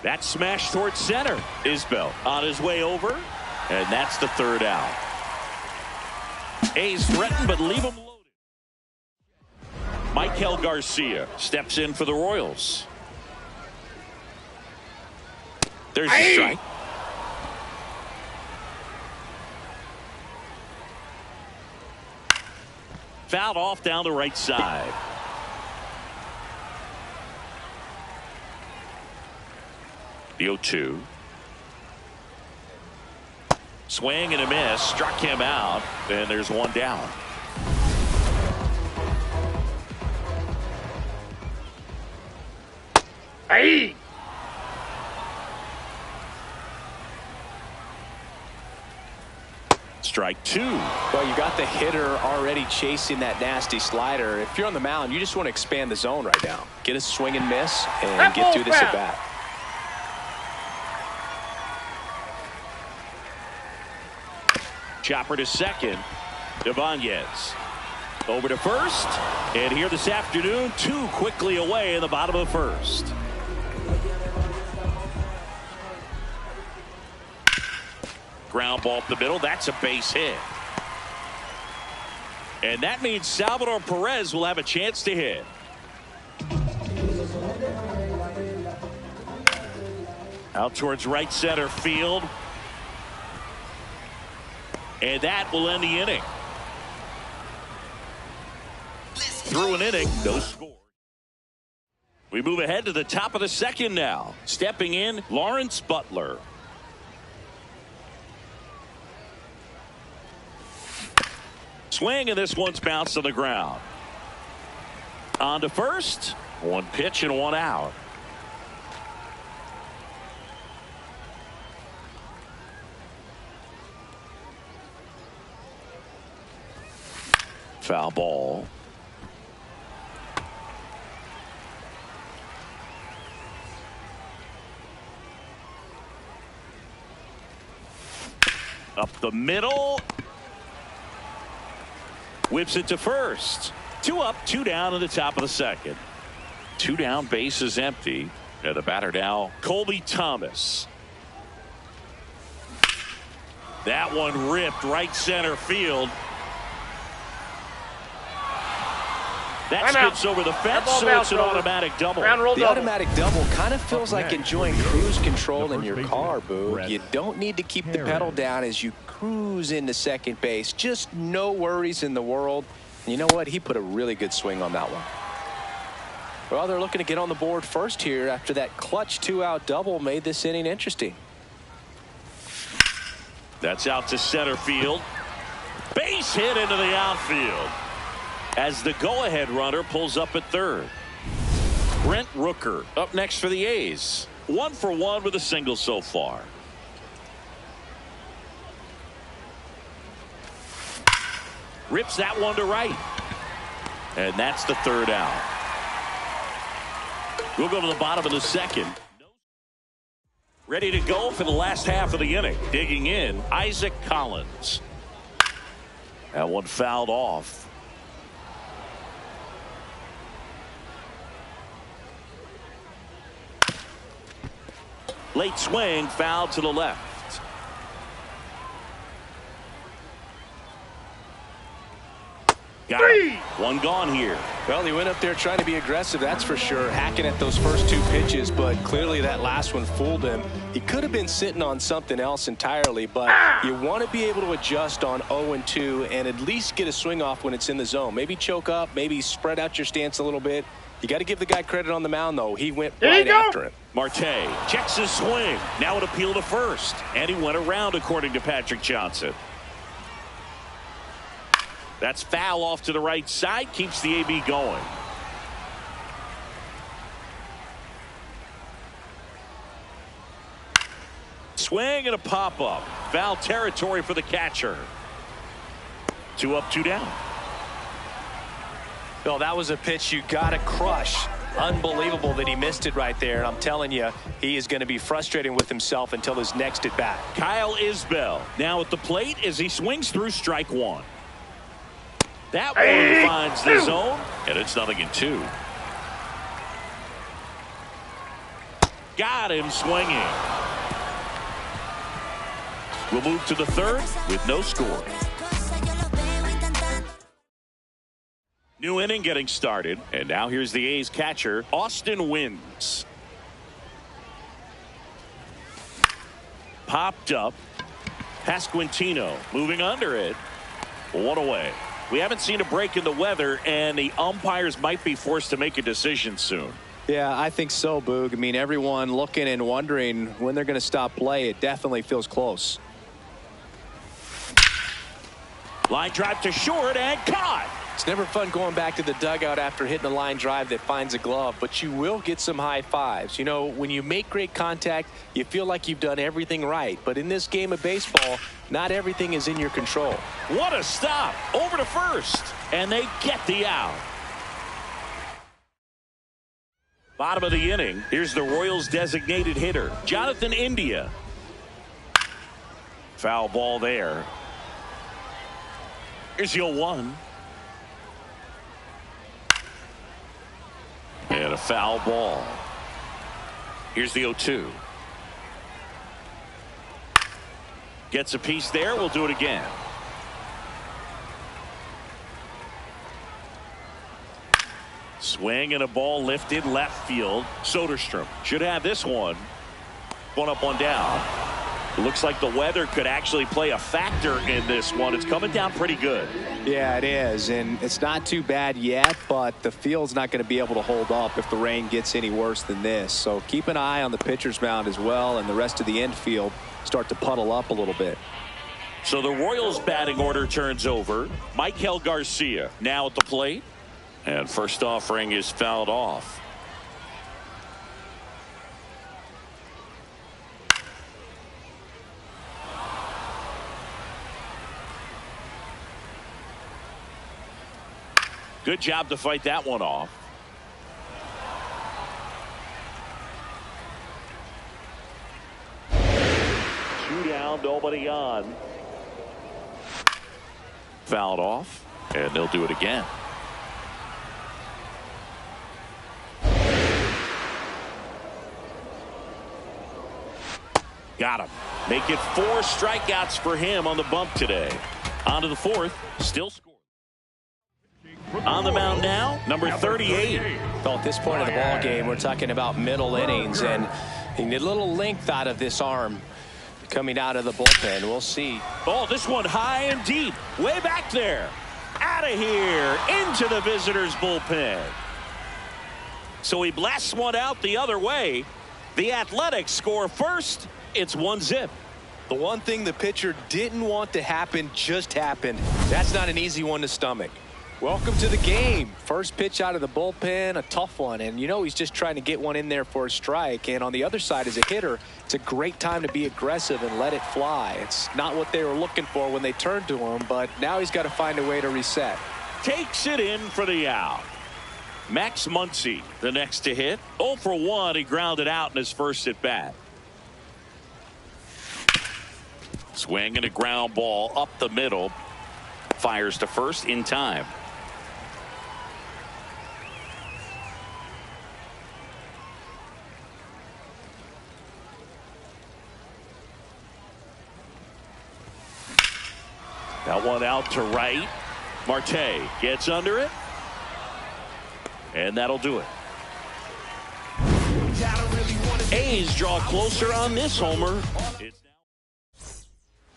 That smash towards center. Isbell on his way over. And that's the 3rd out. A's threaten, but leave him loaded. Michael Garcia steps in for the Royals. There's the strike. Fouled off down the right side. The 0-2. Swing and a miss. Struck him out. And there's 1 down. Hey! strike two. Well, you got the hitter already chasing that nasty slider. If you're on the mound, you just want to expand the zone right now. Get a swing and miss and get through this at bat. Chopper to second. Ibanez over to first. And here this afternoon, two quickly away in the bottom of the first. Ground ball up the middle. That's a base hit. And that means Salvador Perez will have a chance to hit. Out towards right center field. And that will end the inning. Through an inning, no score. We move ahead to the top of the second now. Stepping in, Lawrence Butler. Swing, and this one's bounced on the ground. On to first. One pitch and one out. Foul ball. Up the middle. Whips it to first. Two up, two down in the top of the second. Two down, base is empty. And the batter now, Colby Thomas. That one ripped right center field. That skips over the fence, so it's an automatic double. The automatic double kind of feels like enjoying cruise control in your car, Boog. You don't need to keep the pedal down as you cruise into second base. Just no worries in the world. And you know what? He put a really good swing on that one. Well, they're looking to get on the board first here after that clutch two-out double made this inning interesting. That's out to center field. Base hit into the outfield as the go-ahead runner pulls up at third. Brent Rooker up next for the A's. 1 for 1 with a single so far. Rips that one to right. And that's the third out. We'll go to the bottom of the second. Ready to go for the last half of the inning. Digging in, Isaac Collins. That one fouled off. Late swing, foul to the left. Got it. One gone here. Well, he went up there trying to be aggressive, that's for sure, hacking at those first two pitches, but clearly that last one fooled him. He could have been sitting on something else entirely, but you want to be able to adjust on 0-2 and at least get a swing off when it's in the zone. Maybe choke up, maybe spread out your stance a little bit. You got to give the guy credit on the mound, though. He went right after it. Marte checks his swing. Now an appeal to first. And he went around, according to Patrick Johnson. That's foul off to the right side. Keeps the AB going. Swing and a pop-up. Foul territory for the catcher. 2 up, 2 down. Well, that was a pitch you got to crush. Unbelievable that he missed it right there. And I'm telling you, he is going to be frustrating with himself until his next at bat. Kyle Isbell now at the plate as he swings through strike one. That one finds the zone, and it's 0-2. Got him swinging. We'll move to the third with no score. New inning getting started, and now here's the A's catcher, Austin Wynns. Popped up. Pasquantino moving under it. One away. We haven't seen a break in the weather, and the umpires might be forced to make a decision soon. Yeah, I think so, Boog. I mean, everyone looking and wondering when they're going to stop play. It definitely feels close. Line drive to short and caught. It's never fun going back to the dugout after hitting a line drive that finds a glove, but you will get some high fives. You know, when you make great contact, you feel like you've done everything right. But in this game of baseball, not everything is in your control. What a stop. Over to first. And they get the out. Bottom of the inning. Here's the Royals' designated hitter, Jonathan India. Foul ball there. Here's the 0-1. And a foul ball. Here's the 0-2. Gets a piece there. We'll do it again. Swing and a ball lifted left field. Soderstrom should have this one. One up, one down. Looks like the weather could actually play a factor in this one. It's coming down pretty good. Yeah, it is, and it's not too bad yet, but the field's not going to be able to hold up if the rain gets any worse than this. So keep an eye on the pitcher's mound as well, and the rest of the infield start to puddle up a little bit. So the Royals batting order turns over. Michael Garcia now at the plate, and first offering is fouled off. Good job to fight that one off. Two down, nobody on. Fouled off, and they'll do it again. Got him. Make it 4 strikeouts for him on the bump today. On to the 4th, still scoring. On the mound now, number 38. Well, at this point of the ball game, we're talking about middle innings, and you need a little length out of this arm coming out of the bullpen. We'll see. Oh, this one high and deep, way back there. Out of here, into the visitors' bullpen. So he blasts one out the other way. The Athletics score first. It's 1-0. The one thing the pitcher didn't want to happen just happened. That's not an easy one to stomach. Welcome to the game. First pitch out of the bullpen, a tough one. And you know he's just trying to get one in there for a strike. And on the other side, as a hitter, it's a great time to be aggressive and let it fly. It's not what they were looking for when they turned to him, but now he's got to find a way to reset. Takes it in for the out. Max Muncy, the next to hit. 0 for 1. He grounded out in his first at bat. Swing and a ground ball up the middle. Fires to first in time. That one out to right. Marte gets under it. And that'll do it. A's draw closer on this homer. It's now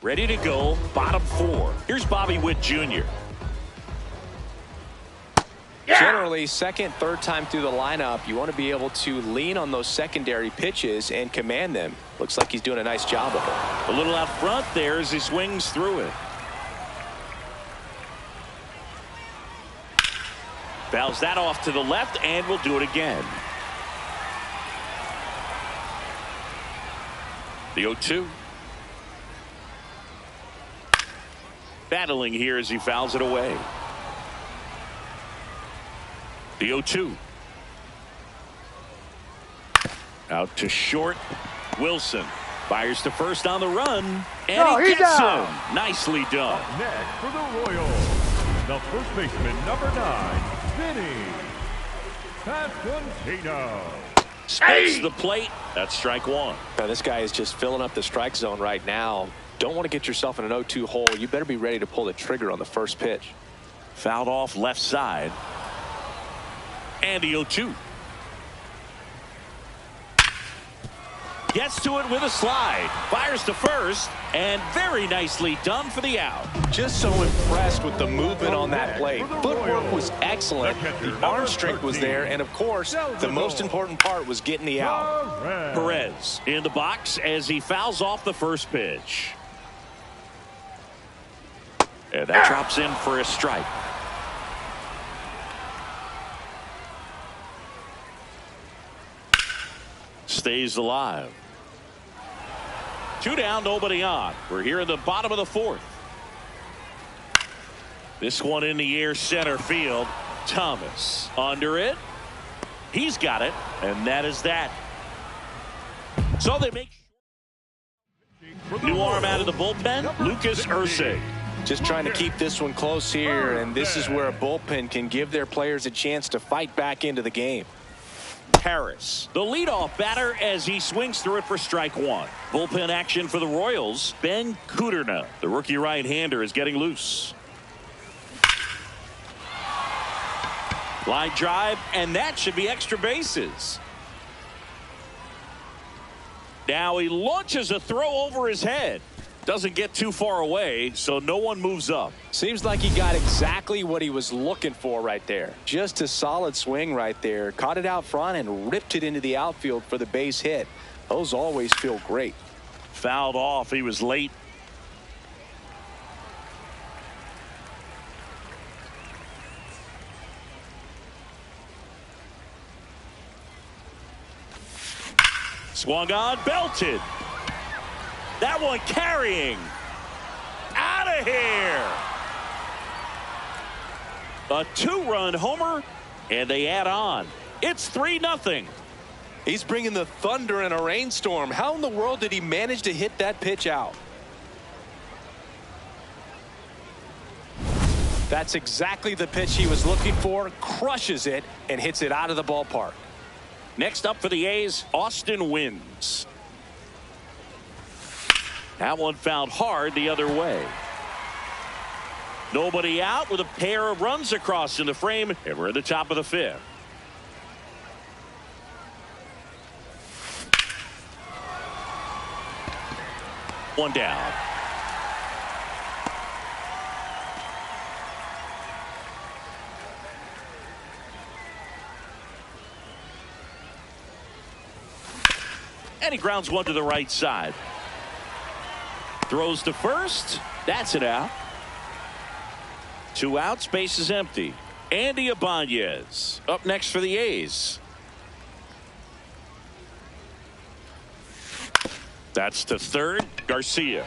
ready to go. Bottom 4. Here's Bobby Witt Jr. Generally, second, third time through the lineup, you want to be able to lean on those secondary pitches and command them. Looks like he's doing a nice job of it. A little out front there as he swings through it. Fouls that off to the left, and we'll do it again. The 0-2. Battling here as he fouls it away. The 0-2. Out to short. Wilson fires to first on the run, and he gets him. Nicely done. Next for the Royals, the first baseman, number 9, Vinny Pasquantino. Spins the plate. That's strike 1. Now, this guy is just filling up the strike zone right now. Don't want to get yourself in an 0-2 hole. You better be ready to pull the trigger on the first pitch. Fouled off left side. And the 0-2. Gets to it with a slide. Fires to first. And very nicely done for the out. Just so impressed with the movement on that play. Footwork was excellent. The arm strength was there. And, of course, the most important part was getting the out. Perez in the box as he fouls off the first pitch. And that drops in for a strike. stays alive. 2 down, nobody on. We're here in the bottom of the 4th. This one in the air, center field. Thomas under it. He's got it, and that is that. So they make new arm out of the bullpen, Lucas Ursay. Just trying to keep this one close here, and this is where a bullpen can give their players a chance to fight back into the game. Harris, the leadoff batter, as he swings through it for strike 1. Bullpen action for the Royals. Ben Kuderna, the rookie right-hander, is getting loose. Line drive, and that should be extra bases. Now he launches a throw over his head. Doesn't get too far away, so no one moves up. Seems like he got exactly what he was looking for right there. Just a solid swing right there. Caught it out front and ripped it into the outfield for the base hit. Those always feel great. Fouled off. He was late. Swung on, belted. That one carrying. Out of here. A 2-run homer, and they add on. It's 3-0. He's bringing the thunder in a rainstorm. How in the world did he manage to hit that pitch out? That's exactly the pitch he was looking for. Crushes it and hits it out of the ballpark. Next up for the A's, Austin Wynns. That one fouled hard the other way. Nobody out with a pair of runs across in the frame, and we're at the top of the 5th. One down. And he grounds one to the right side. Throws to first. That's it out. 2 outs. Base is empty. Andy Ibanez up next for the A's. That's to third. Garcia.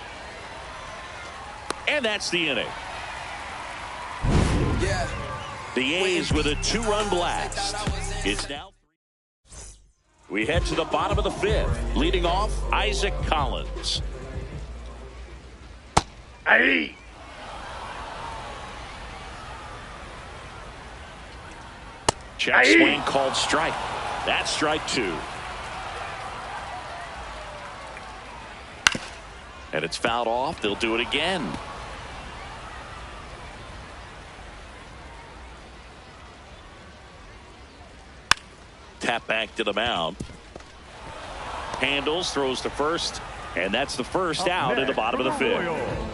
And that's the inning. The A's with a 2-run blast. It's now. We head to the bottom of the 5th. Leading off, Isaac Collins. Hey! Check swing called strike. That's strike 2. And it's fouled off. They'll do it again. Tap back to the mound. Handles, throws to first, and that's the first out in the bottom of the 5th.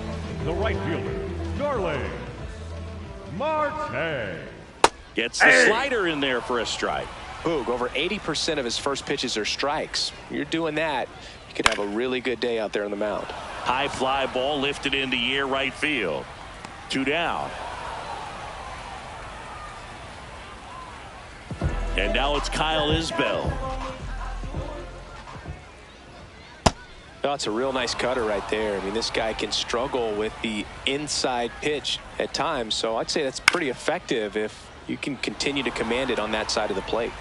The right fielder, Starling Marte. Gets the slider in there for a strike. Boog, over 80% of his first pitches are strikes. You're doing that, you could have a really good day out there on the mound. High fly ball lifted in the air, right field. 2 down. And now it's Kyle Isbell. That's a real nice cutter right there. I mean, this guy can struggle with the inside pitch at times, so I'd say that's pretty effective if you can continue to command it on that side of the plate.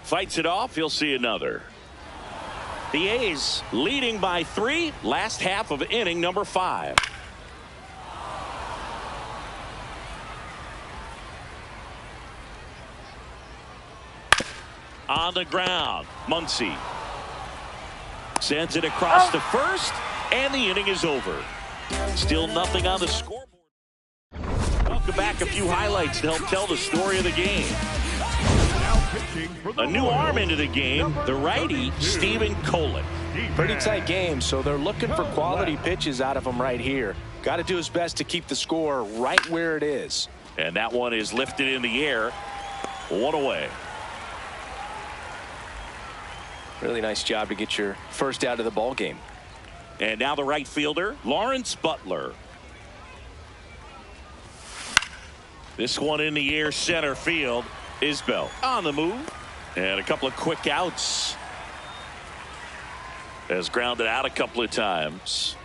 Fights it off. He'll see another. The A's leading by 3, last half of inning number 5. On the ground, Muncy sends it across to first, and the inning is over. Still nothing on the scoreboard. Welcome back. A few highlights to help tell the story of the game. A new arm into the game, the righty, Steven Kolick. Pretty tight game, so they're looking for quality pitches out of him right here. Got to do his best to keep the score right where it is. And that one is lifted in the air. 1 away. Really nice job to get your first out of the ball game. And now the right fielder, Lawrence Butler. This one in the air, center field. Isbell on the move. And a couple of quick outs. Has grounded out a couple of times.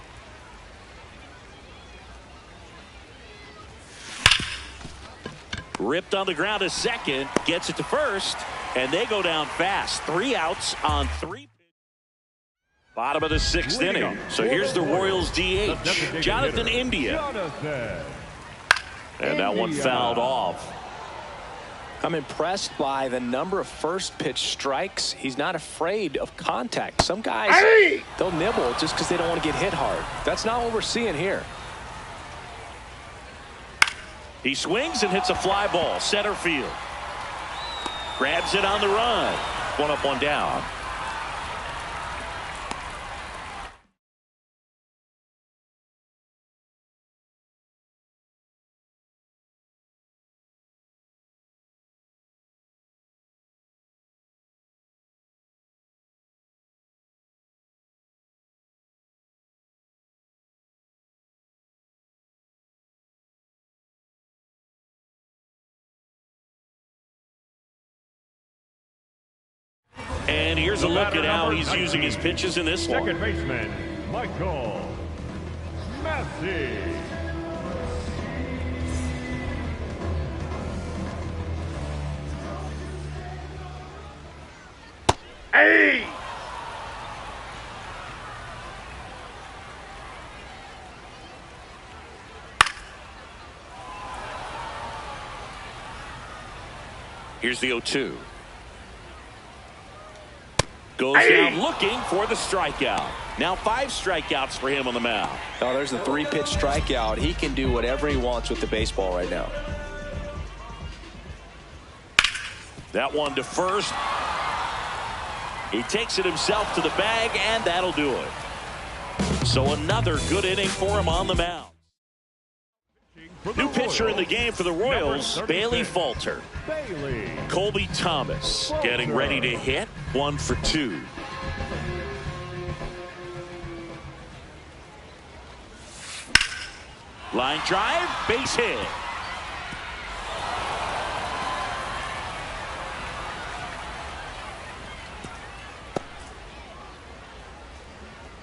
Ripped on the ground to second. Gets it to first. And they go down fast. 3 outs on 3. Bottom of the 6th inning. So here's the Royals DH. Jonathan India. And that one fouled off. I'm impressed by the number of first pitch strikes. He's not afraid of contact. Some guys, they'll nibble just because they don't want to get hit hard. That's not what we're seeing here. He swings and hits a fly ball. Center field. Grabs it on the run. 1 up, 1 down. And here's a look at how he's using his pitches in this one. Second baseman, Michael Massey. Hey! Here's the 0-2. Goes down looking for the strikeout. Now 5 strikeouts for him on the mound. Oh, there's a 3-pitch strikeout. He can do whatever he wants with the baseball right now. That one to first. He takes it himself to the bag, and that'll do it. So another good inning for him on the mound. New pitcher in the game for the Royals, Bailey Falter. Colby Thomas getting ready to hit. 1 for 2. Line drive, base hit.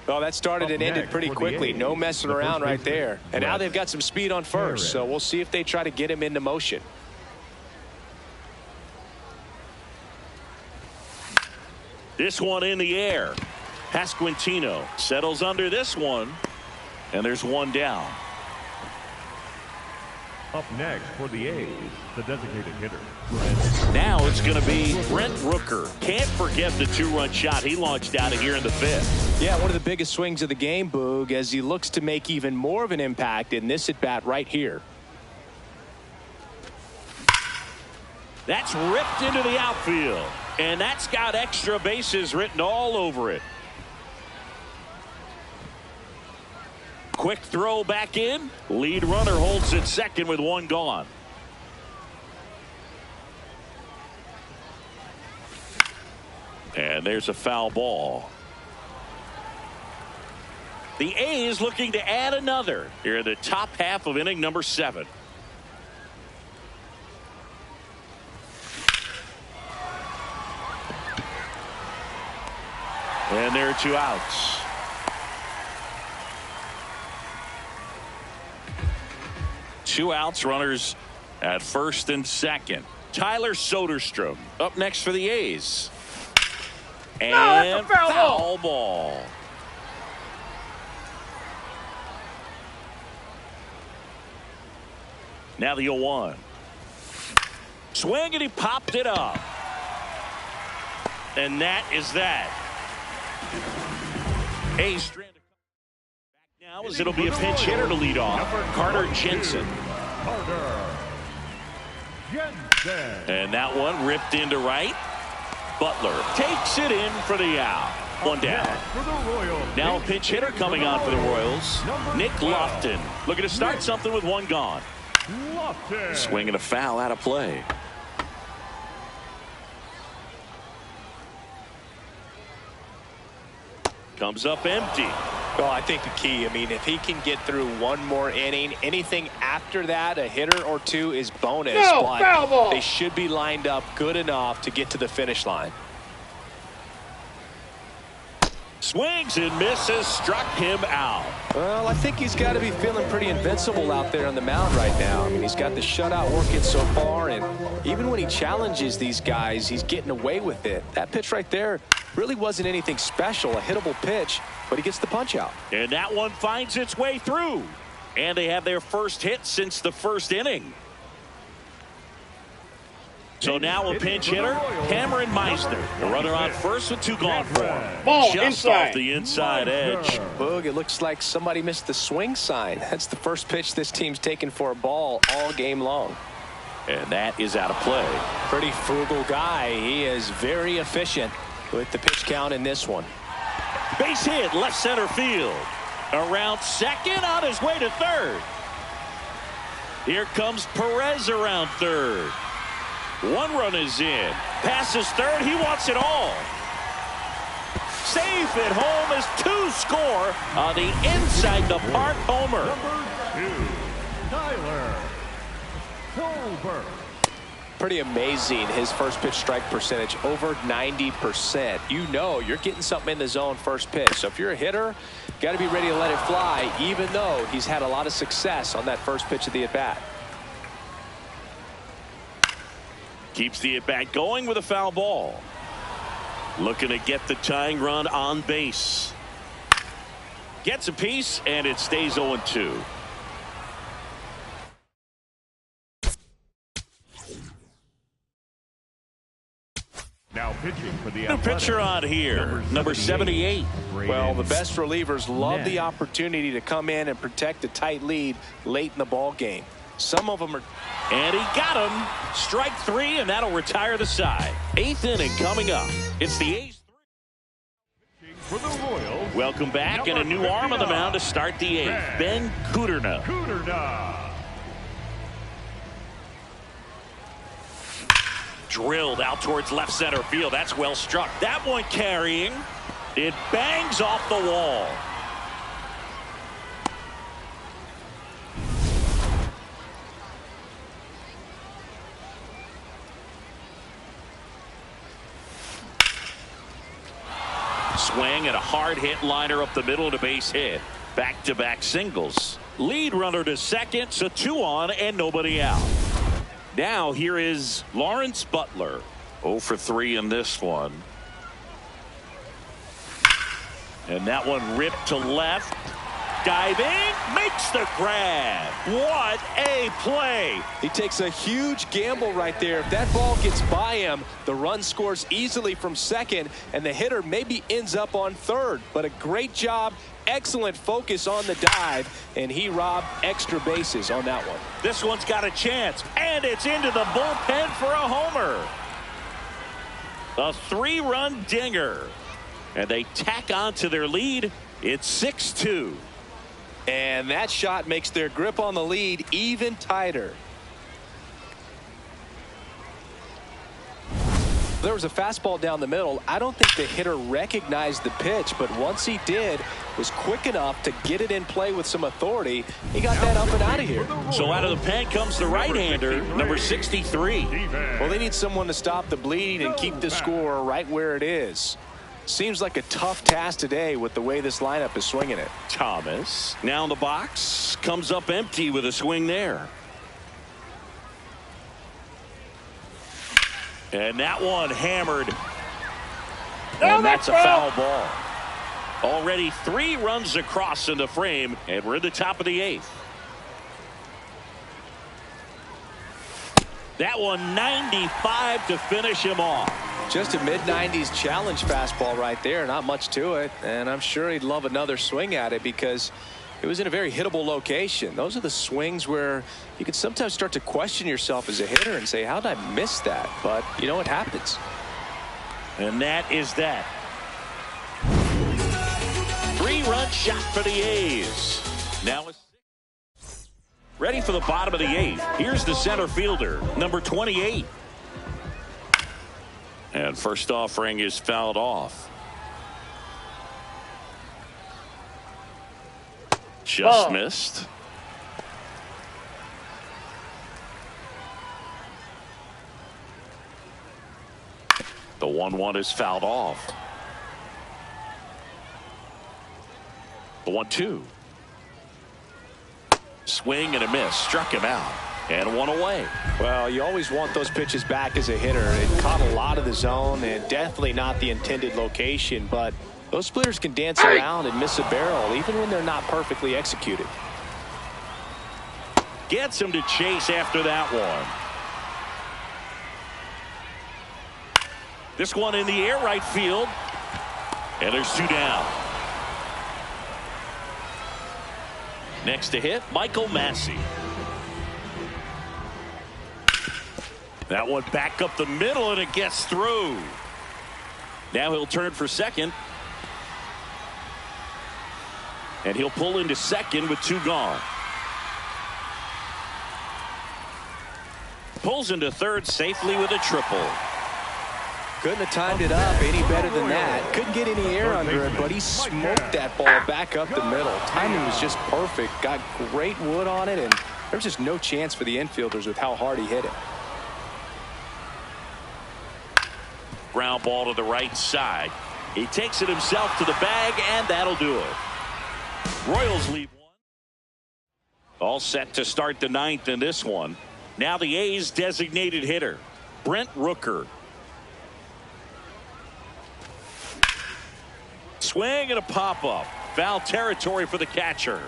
Well, that started and ended pretty quickly. No messing around right there. And now they've got some speed on first, so we'll see if they try to get him into motion. This one in the air. Pasquantino settles under this one, and there's 1 down. Up next for the A's, the designated hitter. Now it's going to be Brent Rooker. Can't forget the 2-run shot he launched out of here in the 5th. Yeah, one of the biggest swings of the game, Boog, as he looks to make even more of an impact in this at-bat right here. That's ripped into the outfield, and that's got extra bases written all over it. Quick throw back in. Lead runner holds at second with 1 gone. And there's a foul ball. The A's looking to add another here in the top half of inning number 7. And there are 2 outs. Two outs, runners at first and second. Tyler Soderstrom up next for the A's. And foul ball. Now the 0-1. Swing, and he popped it up. And that is that. A's stranded. Back now as it'll be a pinch hitter to lead off. Carter Jensen. And that one ripped into right. Butler takes it in for the out. 1 down. Now a pinch hitter coming on for the Royals. Nick Lofton looking to start something with 1 gone. Swinging a foul out of play. Comes up empty. Well, I think the key, if he can get through one more inning, anything after that, a hitter or two is bonus. But they should be lined up good enough to get to the finish line. Swings and misses, struck him out. Well, I think he's got to be feeling pretty invincible out there on the mound right now. He's got the shutout working so far, and even when he challenges these guys, he's getting away with it. That pitch right there really wasn't anything special, a hittable pitch, but he gets the punch out. And that one finds its way through. And they have their first hit since the first inning. So now a pinch hitter, Cameron Meisner. The runner on first with 2 gone for him. Ball just inside. Off the inside edge. Boog, it looks like somebody missed the swing sign. That's the first pitch this team's taken for a ball all game long. And that is out of play. Pretty frugal guy. He is very efficient with the pitch count in this one. Base hit, left center field. Around second, on his way to third. Here comes Perez around third. 1 run is in. Passes third. He wants it all. Safe at home as 2 score on the inside the park homer. Tyler Colbert. Pretty amazing, his first pitch strike percentage, over 90%. You know you're getting something in the zone first pitch. So if you're a hitter, got to be ready to let it fly, even though he's had a lot of success on that first pitch of the at-bat. Keeps the at-bat going with a foul ball. Looking to get the tying run on base. Gets a piece, and it stays 0-2. Now pitching for the New pitcher on here, number 78. Well, the best relievers love the opportunity to come in and protect a tight lead late in the ball game. Some of them are. And he got him. Strike 3, and that'll retire the side. 8th inning coming up. It's the A's. For the Royals. Welcome back, and a new arm on the mound to start the 8th. Ben Kuderna. Drilled out towards left center field. That's well struck. That one carrying. It bangs off the wall. Swing and a hard hit liner up the middle to base hit. Back-to-back singles. Lead runner to second, so 2 on and nobody out. Now here is Lawrence Butler. 0 for 3 in this one. And that one ripped to left. Diving, makes the grab. What a play. He takes a huge gamble right there. If that ball gets by him, the run scores easily from second, and the hitter maybe ends up on third. But a great job, excellent focus on the dive, and he robbed extra bases on that one. This one's got a chance, and it's into the bullpen for a homer. A 3-run dinger. And they tack on to their lead. It's 6-2. And that shot makes their grip on the lead even tighter. There was a fastball down the middle. I don't think the hitter recognized the pitch, but once he did, was quick enough to get it in play with some authority. He got that up and out of here. So out of the pen comes the right-hander, number 63. Well, they need someone to stop the bleed and keep the score right where it is. Seems like a tough task today with the way this lineup is swinging it. Thomas now in the box, comes up empty with a swing there. And that one hammered. And that's a foul ball. Already 3 runs across in the frame, and we're at the top of the 8th. That one 95 to finish him off. Just a mid-90s challenge fastball right there. Not much to it. And I'm sure he'd love another swing at it because it was in a very hittable location. Those are the swings where you can sometimes start to question yourself as a hitter and say, how did I miss that? But, you know, it happens. And that is that. 3-run shot for the A's. Now it's ready for the bottom of the 8th. Here's the center fielder, number 28. And first offering is fouled off. Just missed. The 1-1 is fouled off. The 1-2. Swing and a miss. Struck him out. And one away. Well, you always want those pitches back as a hitter. It caught a lot of the zone and definitely not the intended location. But those splitters can dance around and miss a barrel even when they're not perfectly executed. Gets him to chase after that one. This one in the air right field. And there's 2 down. Next to hit, Michael Massey. That one back up the middle, and it gets through. Now he'll turn for second. And he'll pull into second with 2 gone. Pulls into third safely with a triple. Couldn't have timed it up any better than that. Couldn't get any air under it, but he smoked that ball back up the middle. Timing was just perfect. Got great wood on it, and there's just no chance for the infielders with how hard he hit it. Ground ball to the right side. He takes it himself to the bag, and that'll do it. Royals lead 1. All set to start the 9th in this one. Now the A's designated hitter, Brent Rooker. Swing and a pop-up. Foul territory for the catcher.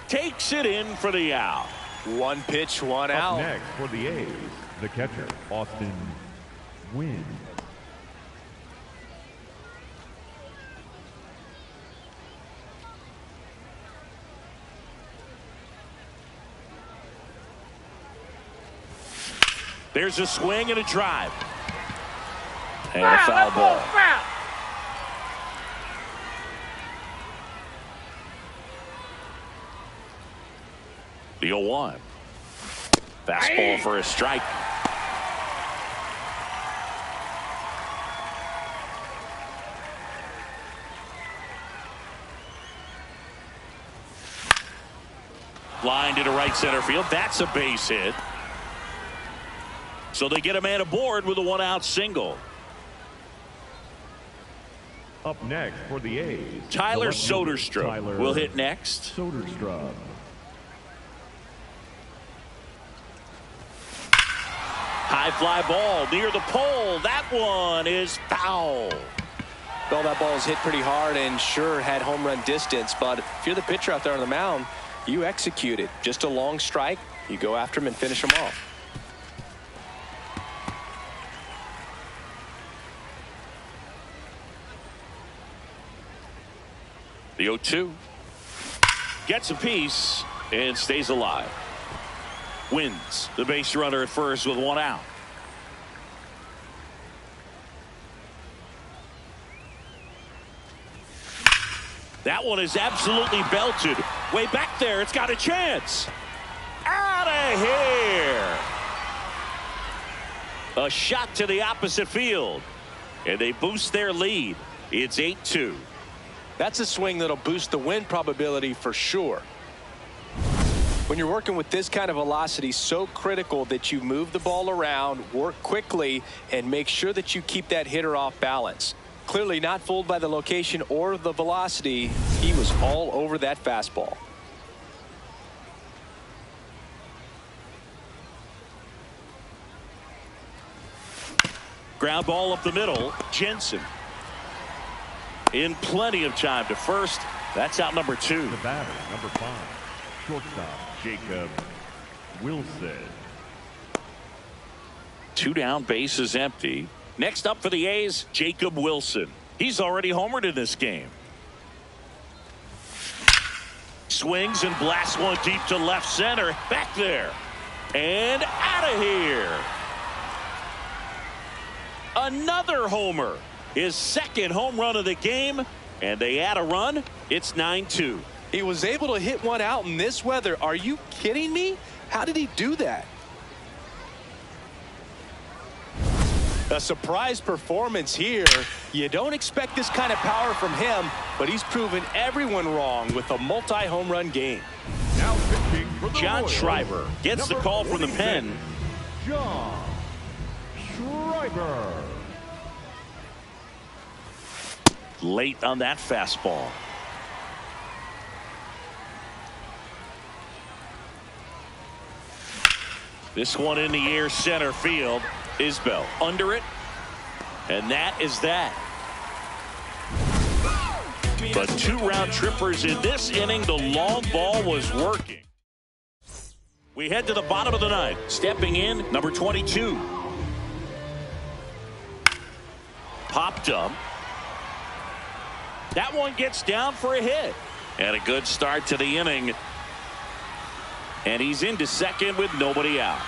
Takes it in for the out. 1 pitch, 1 out. Up next for the A's, the catcher, Austin Wynn. There's a swing and a drive. And a foul ball. The 0-1. Fastball for a strike. Line into right center field. That's a base hit. So they get a man aboard with a 1-out single. Up next for the A's, Tyler Soderstrom will hit next. Soderstrom. High fly ball near the pole. That one is foul. Well, that ball was hit pretty hard and sure had home run distance, but if you're the pitcher out there on the mound, you execute it. Just a long strike. You go after him and finish him off. The 0-2 gets a piece and stays alive. Wins the base runner at first with 1 out. That one is absolutely belted. Way back there. It's got a chance. Out of here. A shot to the opposite field. And they boost their lead. It's 8-2. That's a swing that'll boost the win probability for sure. When you're working with this kind of velocity, so critical that you move the ball around, work quickly, and make sure that you keep that hitter off balance. Clearly not fooled by the location or the velocity. He was all over that fastball. Ground ball up the middle. Jensen in plenty of time to first. That's out number 2. The batter, number 5, shortstop Jacob Wilson. 2 down, base is empty. Next up for the A's, Jacob Wilson. He's already homered in this game. Swings and blasts one deep to left center. Back there. And out of here. Another homer. His second home run of the game. And they add a run. It's 9-2. He was able to hit one out in this weather. Are you kidding me? How did he do that? A surprise performance here You don't expect this kind of power from him, but he's proven everyone wrong with a multi-home run game. Now pitching for the John Royals, Schreiber gets the call from the pen. John Schreiber. Late on that fastball. This one in the air, center field. Isbell under it. And that is that. But 2 round trippers in this inning. The long ball was working. We head to the bottom of the ninth. Stepping in, number 22. Popped up. That one gets down for a hit. And a good start to the inning. And he's into second with nobody out.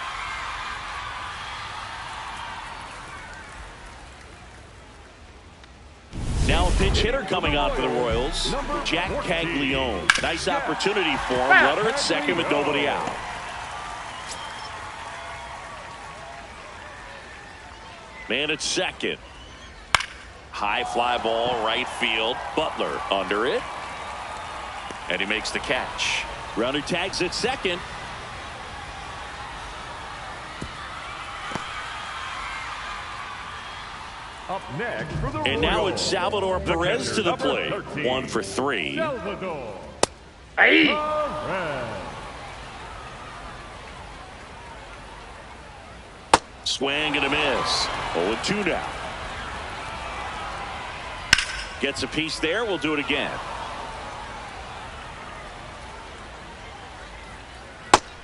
Now a pinch hitter coming on for the Royals. Jack Caglione. Nice opportunity for him. Runner at second with nobody out. Man at second. High fly ball, right field. Butler under it. And he makes the catch. Runner tags at second. Up next for the And now Royals, it's Salvador Perez to the plate. 13, 1 for 3. Salvador Hey! Perez. Swing and a miss. 0-2 now. Gets a piece there. We'll do it again.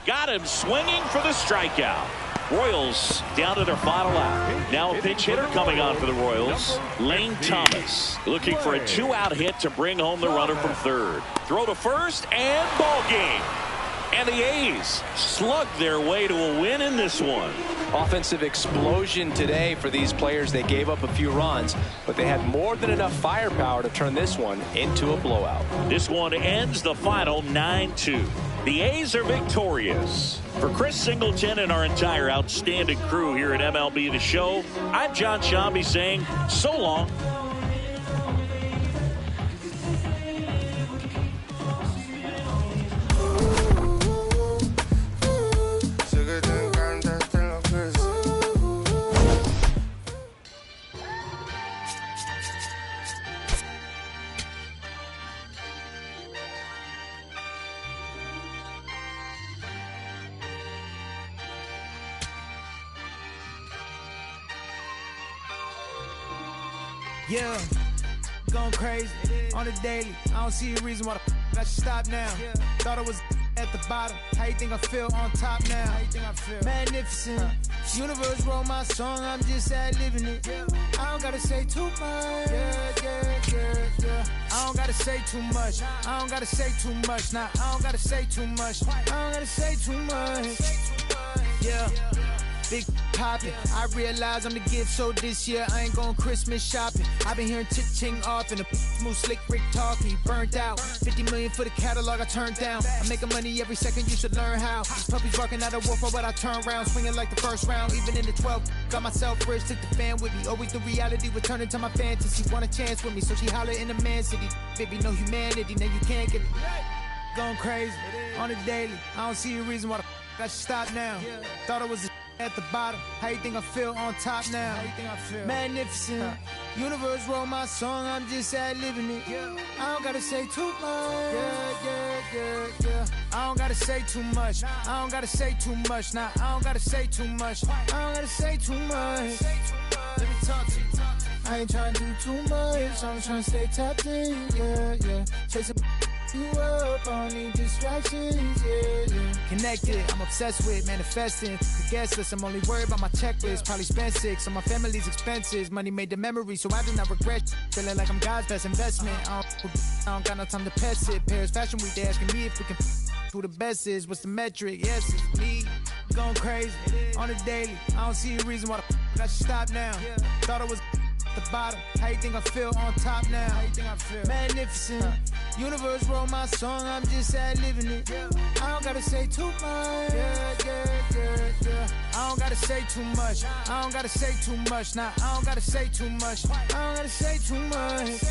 Got him swinging for the strikeout. Royals down to their final out. Now a pinch hitter coming on for the Royals. Lane Thomas looking for a 2-out hit to bring home the runner from third. Throw to first and ball game. And the A's slug their way to a win in this one. Offensive explosion today for these players. They gave up a few runs, but they had more than enough firepower to turn this one into a blowout. This one ends the final 9-2. The A's are victorious. For Chris Singleton and our entire outstanding crew here at MLB The Show, I'm John Shambi saying so long. Yeah, going crazy on the daily. I don't see a reason why I should stop now. Thought I was at the bottom. How you think I feel on top now? How you think I feel? Magnificent. Universe wrote my song, I'm just ad-libbing it. I don't gotta say too much. I don't gotta say too much. I don't gotta say too much. Nah, I don't gotta say too much. I don't gotta say too much. Yeah. Big poppin', I realize I'm the gift, so this year I ain't going Christmas shopping. I've been hearing chit-ching off and the smooth slick Rick talking, burnt out. 50 million for the catalog I turned down. I'm making money every second, you should learn how. These puppies walking out of war for what I turn round, swinging like the first round, even in the 12th. Got myself rich, took the fan with me. Always the reality would turn into my fantasy. Want a chance with me, so she holler in the man city. Baby, no humanity, now you can't get it. Going crazy on the daily. I don't see a reason why I should stop now. Thought I was at the bottom. How you think I feel on top now? How you think I feel? Magnificent. Universe wrote my song, I'm just ad-libbing it. I don't gotta say too much. I don't gotta say too much. I don't gotta say too much. Nah, I don't gotta say too much. I don't gotta say too much. Let me talk to you. I ain't trying to do too much. I'm trying to stay tapped in. Chasing you up, I don't need distractions, Connected, I'm obsessed with manifesting. Could guess this, I'm only worried about my checklist. Probably spent 6 on my family's expenses. Money made the memory, so I do not regret. Feeling like I'm God's best investment. I don't got no time to pass it. Paris Fashion Week, they asking me if we can who the best is. What's the metric? Yes, it's me. Going crazy on the daily. I don't see a reason why I should stop now. Thought I was the bottom. How you think I feel on top now? How you think I feel? Magnificent. Universe wrote my song, I'm just living it. I don't gotta say too much. I don't gotta say too much. I don't gotta say too much. Nah, I don't gotta say too much. I don't gotta say too much.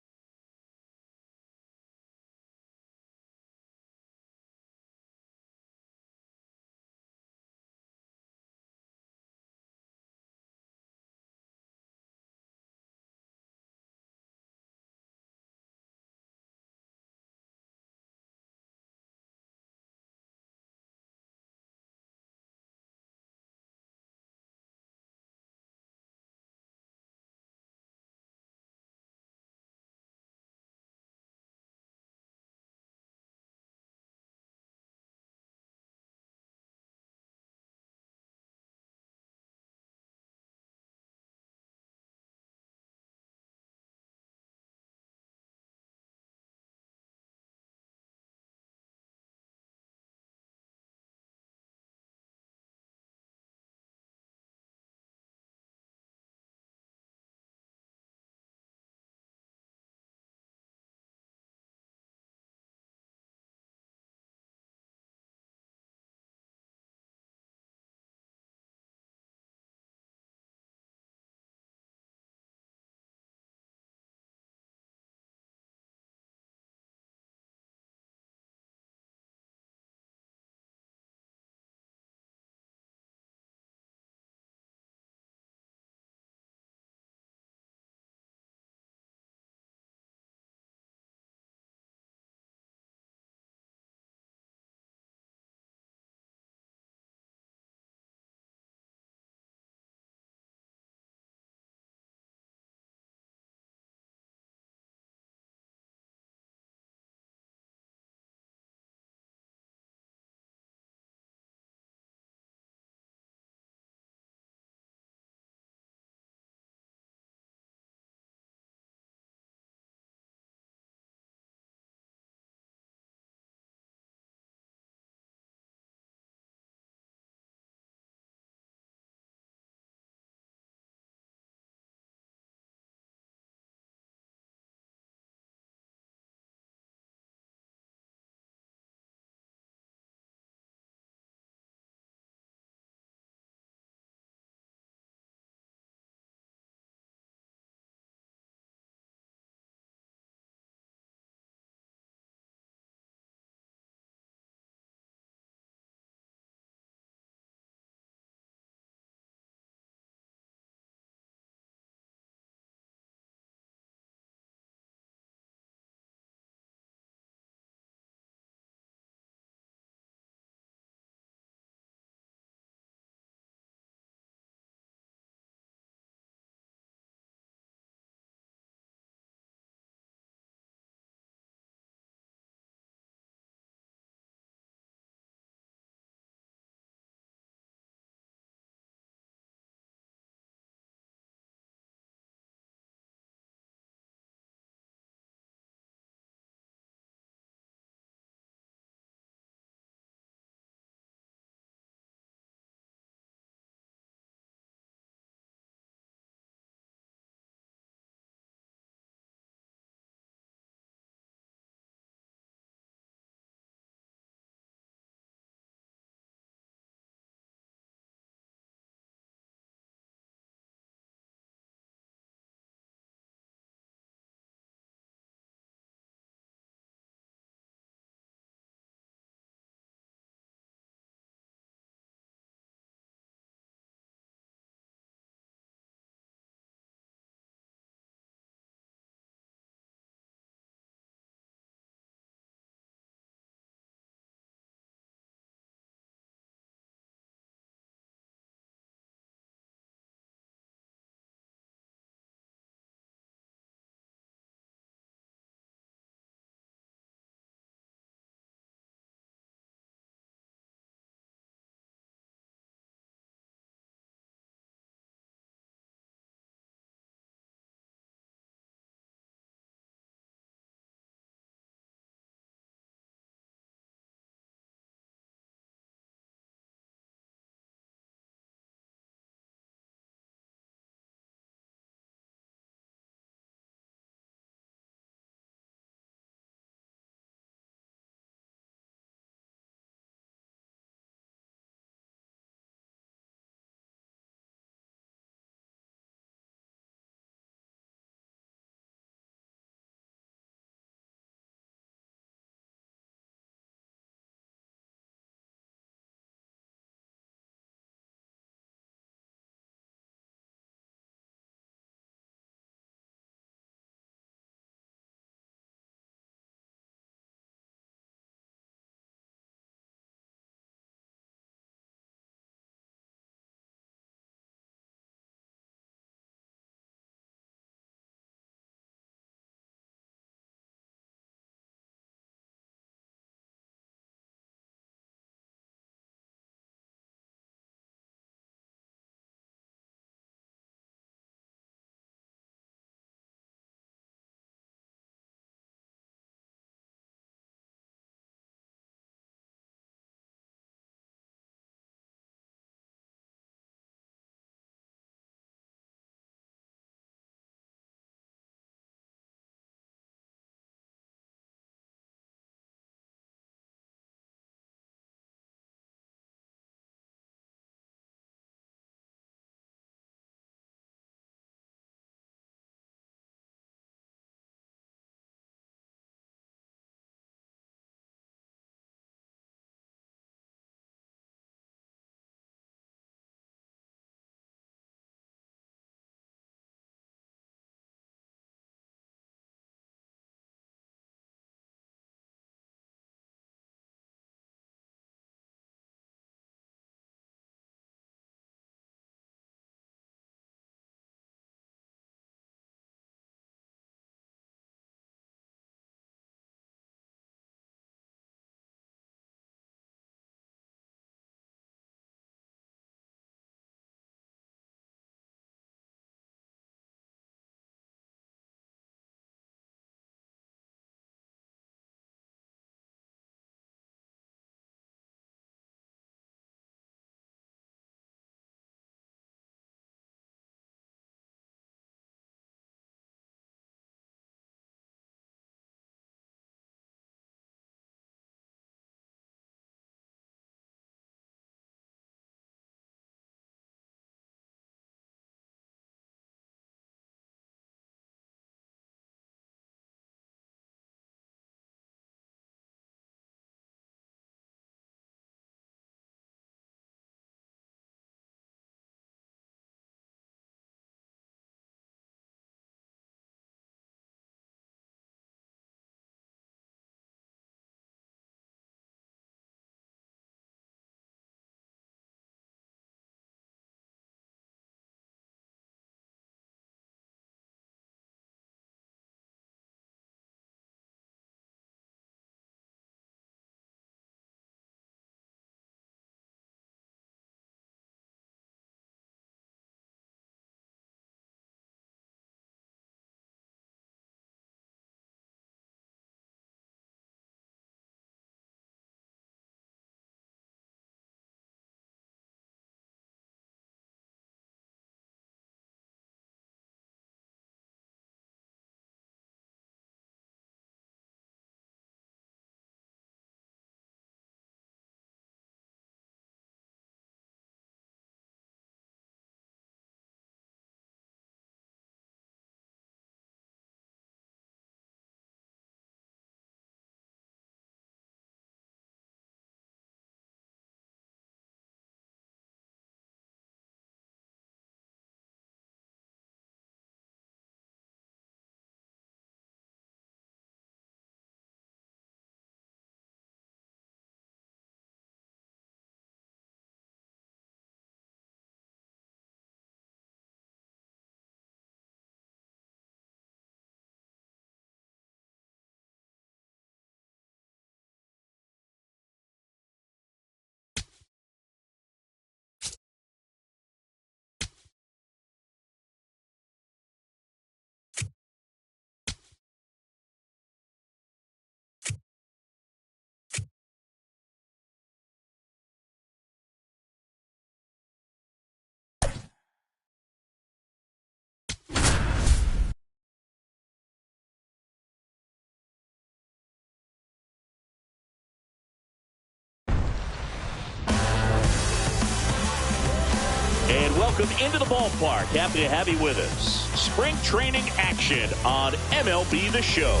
welcome into the ballpark. Happy to have you with us. Spring training action on MLB The Show.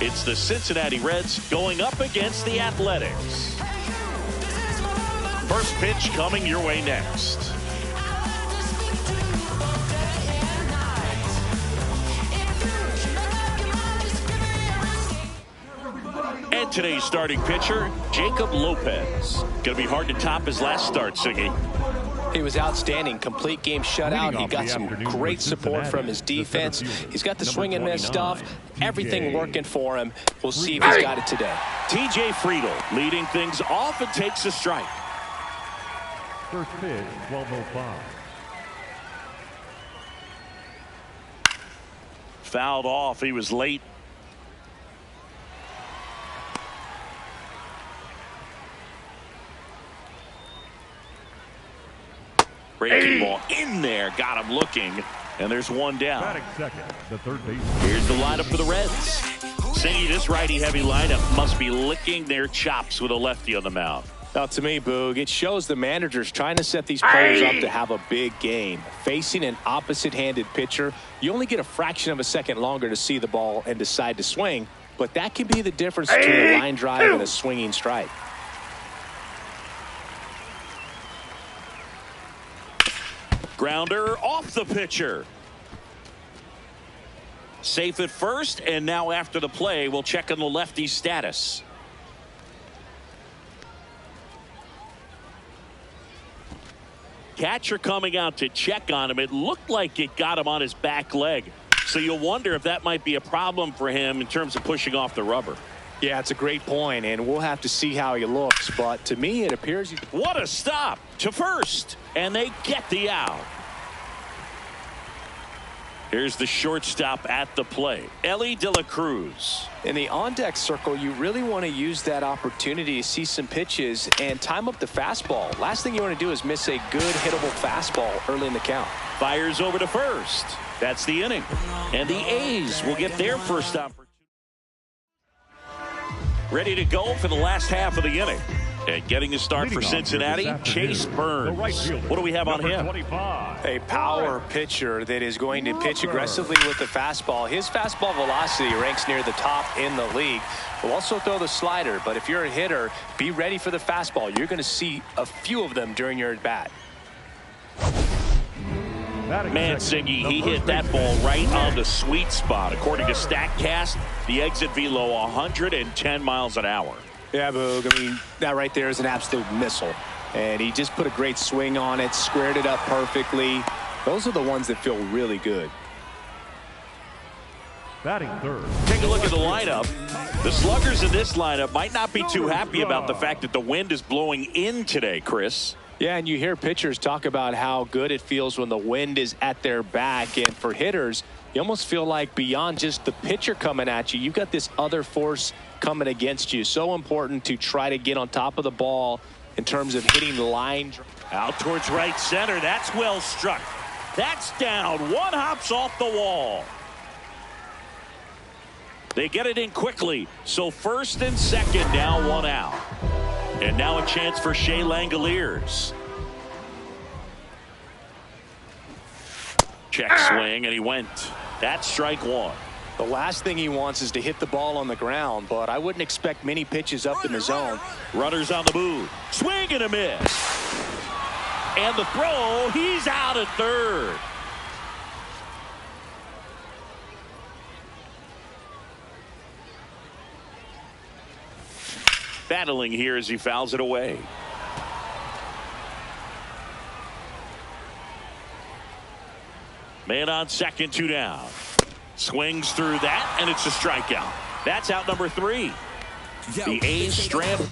It's the Cincinnati Reds going up against the Athletics. First pitch coming your way next. And today's starting pitcher, Jacob Lopez. Going to be hard to top his last start, Siggy. He was outstanding. Complete game shutout. He got some great support from his defense. He's got the swing and miss stuff. Everything working for him. We'll see if he's got it today. TJ Friedel leading things off and takes a strike. First pitch, 12:05. Fouled off. He was late. Breaking ball in there. Got him looking. And there's one down. Batting second, the third baseman. Here's the lineup for the Reds. Siggy, this righty-heavy lineup must be licking their chops with a lefty on the mound. Now, to me, Boog, it shows the manager's trying to set these players up to have a big game. Facing an opposite-handed pitcher, you only get a fraction of a second longer to see the ball and decide to swing. But that can be the difference between a line drive and a swinging strike. Grounder off the pitcher. Safe at first, and now after the play, we'll check on the lefty's status. Catcher coming out to check on him. It looked like it got him on his back leg. So you'll wonder if that might be a problem for him in terms of pushing off the rubber. Yeah, it's a great point, and we'll have to see how he looks. But to me, it appears what a stop to first, and they get the out. Here's the shortstop at the plate, Ellie De La Cruz. In the on-deck circle, you really want to use that opportunity to see some pitches and time up the fastball. Last thing you want to do is miss a good hittable fastball early in the count. Fires over to first. That's the inning. And the A's will get their first opportunity. Ready to go for the last half of the inning. And getting a start for Cincinnati, Chase Burns. What do we have on him? 25. A power pitcher that is going to pitch aggressively with the fastball. His fastball velocity ranks near the top in the league. Will also throw the slider, but if you're a hitter, be ready for the fastball. You're going to see a few of them during your at-bat. Man, Siggy, he hit that ball right on the sweet spot. According to StatCast, the exit velo 110 miles an hour. Yeah, Boog. I mean, that right there is an absolute missile. And he just put a great swing on it, squared it up perfectly. Those are the ones that feel really good. Batting third. Take a look at the lineup. The sluggers in this lineup might not be too happy about the fact that the wind is blowing in today, Chris. Yeah, and you hear pitchers talk about how good it feels when the wind is at their back. And for hitters, you almost feel like beyond just the pitcher coming at you, you've got this other force coming against you. So important to try to get on top of the ball in terms of hitting the line. Out towards right center. That's well struck. That's down. One hops off the wall. They get it in quickly. So first and second, now one out. And now a chance for Shea Langoliers. Check swing, and he went. That's strike one. The last thing he wants is to hit the ball on the ground, but I wouldn't expect many pitches up in the zone. Runners on the move. Swing and a miss. And the throw, he's out at third. Battling here as he fouls it away. Man on second, two down. Swings through that, and it's a strikeout. That's out number 3. The A's strand.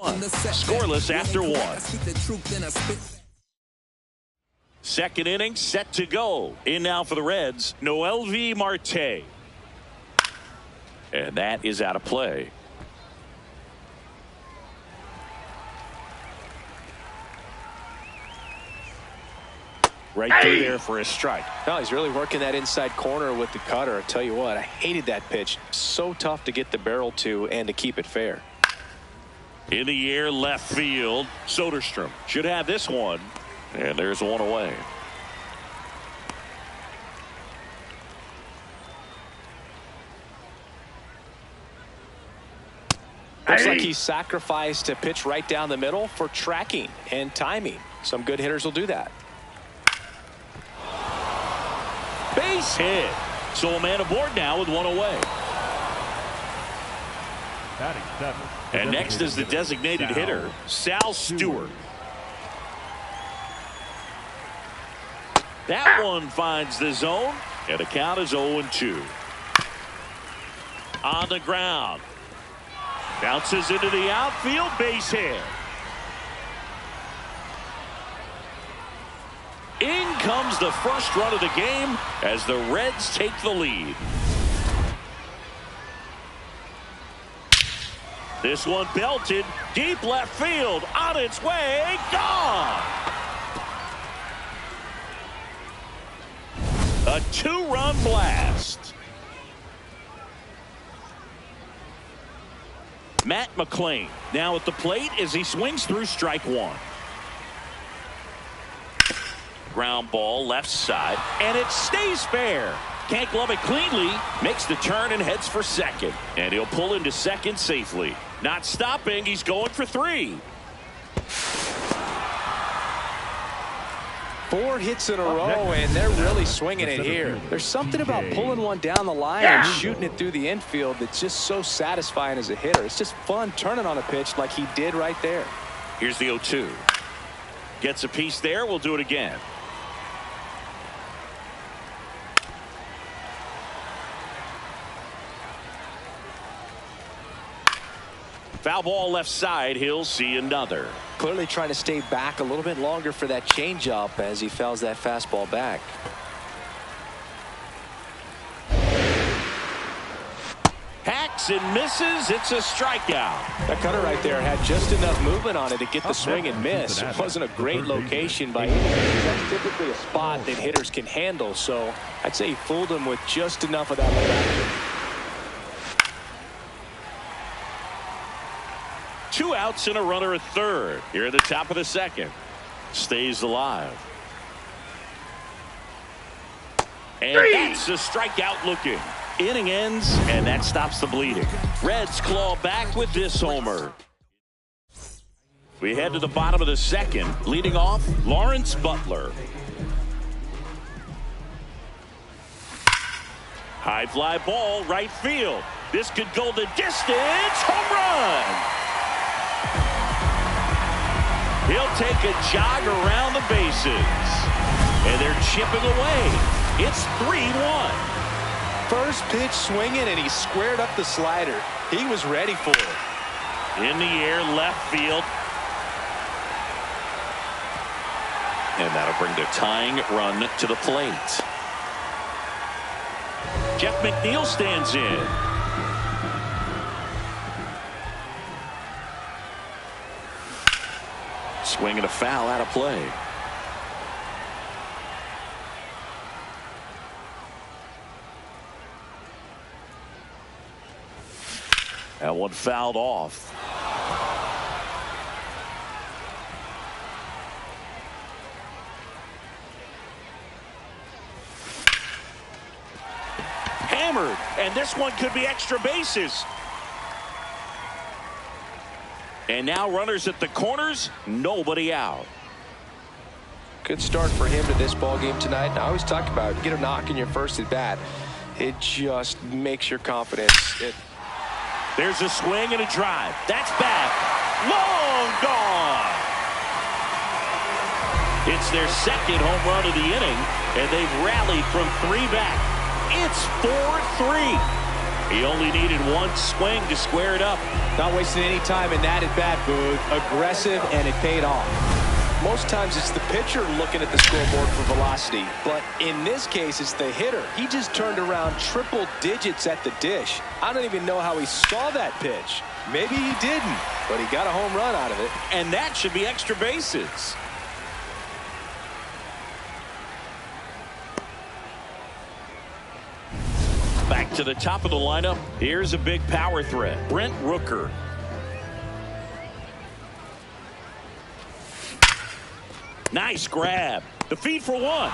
Scoreless after 1. Second inning set to go. In now for the Reds, MLB Marte. And that is out of play. Right through there for a strike. No, he's really working that inside corner with the cutter. I tell you what, I hated that pitch. So tough to get the barrel to and to keep it fair. In the air, left field. Soderstrom should have this one. And there's one away. Looks like he sacrificed a pitch right down the middle for tracking and timing. Some good hitters will do that. Base hit. So a man aboard now with one away. Batting 7. And next is the designated hitter, Sal Stewart. That one finds the zone, and the count is 0-2. On the ground. Bounces into the outfield, base hit. In comes the first run of the game as the Reds take the lead. This one belted deep left field, on its way, gone. A 2-run blast. Matt McClain now at the plate as he swings through strike 1. Ground ball left side, and it stays fair. Can't glove it cleanly, makes the turn and heads for second. And he'll pull into second safely. Not stopping, he's going for 3. 4 hits in a row, and they're really swinging it here. There's something about pulling one down the line and shooting it through the infield that's just so satisfying as a hitter. It's just fun turning on a pitch like he did right there. Here's the 0-2. Gets a piece there, we'll do it again. Foul ball left side, he'll see another. Clearly trying to stay back a little bit longer for that changeup as he fouls that fastball back. Hacks and misses, it's a strikeout. That cutter right there had just enough movement on it to get the swing and miss. It wasn't a great location by any means. That's typically a spot that hitters can handle, so I'd say he fooled him with just enough of that late action. 2 outs and a runner at third. Here at the top of the second. Stays alive. And that's a strikeout looking. Inning ends, and that stops the bleeding. Reds claw back with this homer. We head to the bottom of the second. Leading off, Lawrence Butler. High fly ball, right field. This could go the distance. Home run. He'll take a jog around the bases. And they're chipping away. It's 3-1. First pitch swinging, and he squared up the slider. He was ready for it. In the air, left field. And that'll bring the tying run to the plate. Jeff McNeil stands in. Swing and a foul out of play. That one fouled off. Hammered, and this one could be extra bases. And now runners at the corners, nobody out. Good start for him to this ball game tonight. And I always talk about get a knock in your first at bat. It just makes your confidence. There's a swing and a drive. That's back. Long gone. It's their second home run of the inning, and they've rallied from 3 back. It's 4-3. He only needed one swing to square it up. Not wasting any time in that at bat, Boog. Aggressive, and it paid off. Most times it's the pitcher looking at the scoreboard for velocity, but in this case it's the hitter. He just turned around triple digits at the dish. I don't even know how he saw that pitch. Maybe he didn't, but he got a home run out of it. And that should be extra bases. Back to the top of the lineup. Here's a big power threat. Brent Rooker. Nice grab. The feed for one.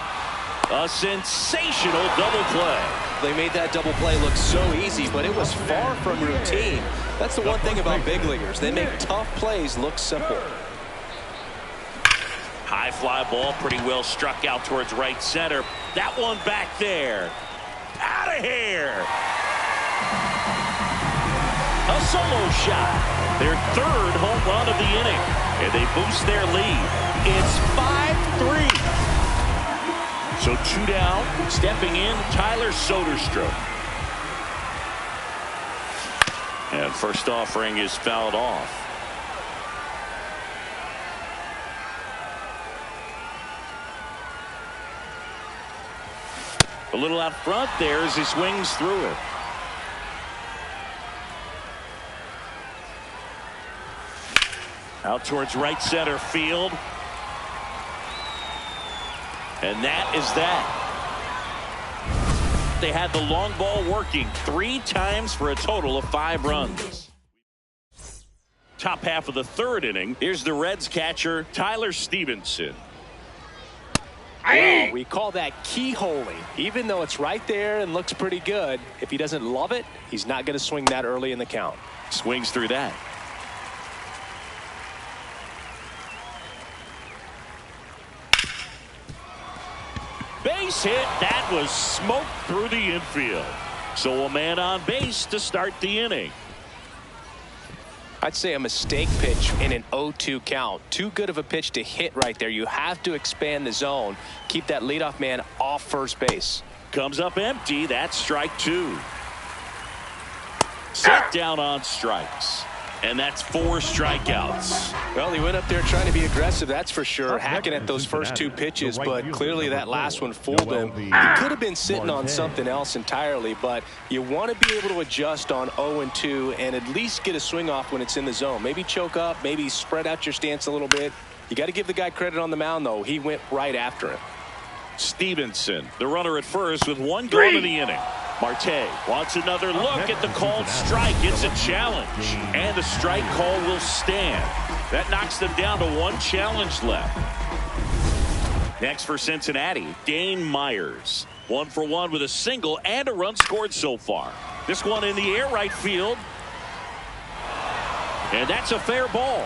A sensational double play. They made that double play look so easy, but it was far from routine. That's the one thing about big leaguers. They make tough plays look simple. High fly ball, pretty well struck out towards right center. That one back there. Out of here. A solo shot. Their third home run of the inning. And they boost their lead. It's 5-3. So 2 down. Stepping in, Tyler Soderstrom. And first offering is fouled off. A little out front there as he swings through it. Out towards right center field. And that is that. They had the long ball working 3 times for a total of 5 runs. Top half of the 3rd inning. Here's the Reds catcher, Tyler Stevenson. Well, we call that keyholing. Even though it's right there and looks pretty good, if he doesn't love it, he's not going to swing that early in the count. Swings through that. Base hit. That was smoked through the infield. So a man on base to start the inning. I'd say a mistake pitch in an 0-2 count. Too good of a pitch to hit right there. You have to expand the zone. Keep that leadoff man off first base. Comes up empty. That's strike 2. Set down on strikes. And that's 4 strikeouts. Well, he went up there trying to be aggressive, that's for sure. Hacking at those first 2 pitches, but clearly that last one fooled him. He could have been sitting on something else entirely, but you want to be able to adjust on 0-2 and at least get a swing off when it's in the zone. Maybe choke up, maybe spread out your stance a little bit. You got to give the guy credit on the mound, though. He went right after him. Stevenson, the runner at first with 1 going to the inning. Marte wants another look at the called strike. It's a challenge. And the strike call will stand. That knocks them down to 1 challenge left. Next for Cincinnati, Dane Myers. 1 for 1 with a single and a run scored so far. This one in the air right field. And that's a fair ball.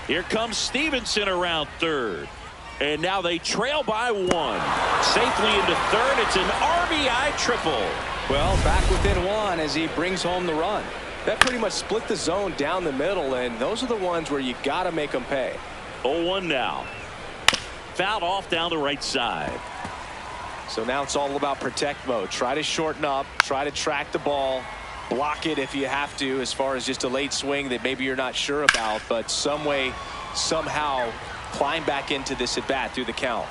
Here comes Stevenson around third. And now they trail by 1. Safely into third. It's an RBI triple. Well, back within 1 as he brings home the run. That pretty much split the zone down the middle, and those are the ones where you got to make them pay. 0-1 now. Fouled off down the right side. So now it's all about protect mode. Try to shorten up. Try to track the ball. Block it if you have to, as far as just a late swing that maybe you're not sure about, but some way, somehow, climb back into this at bat through the count.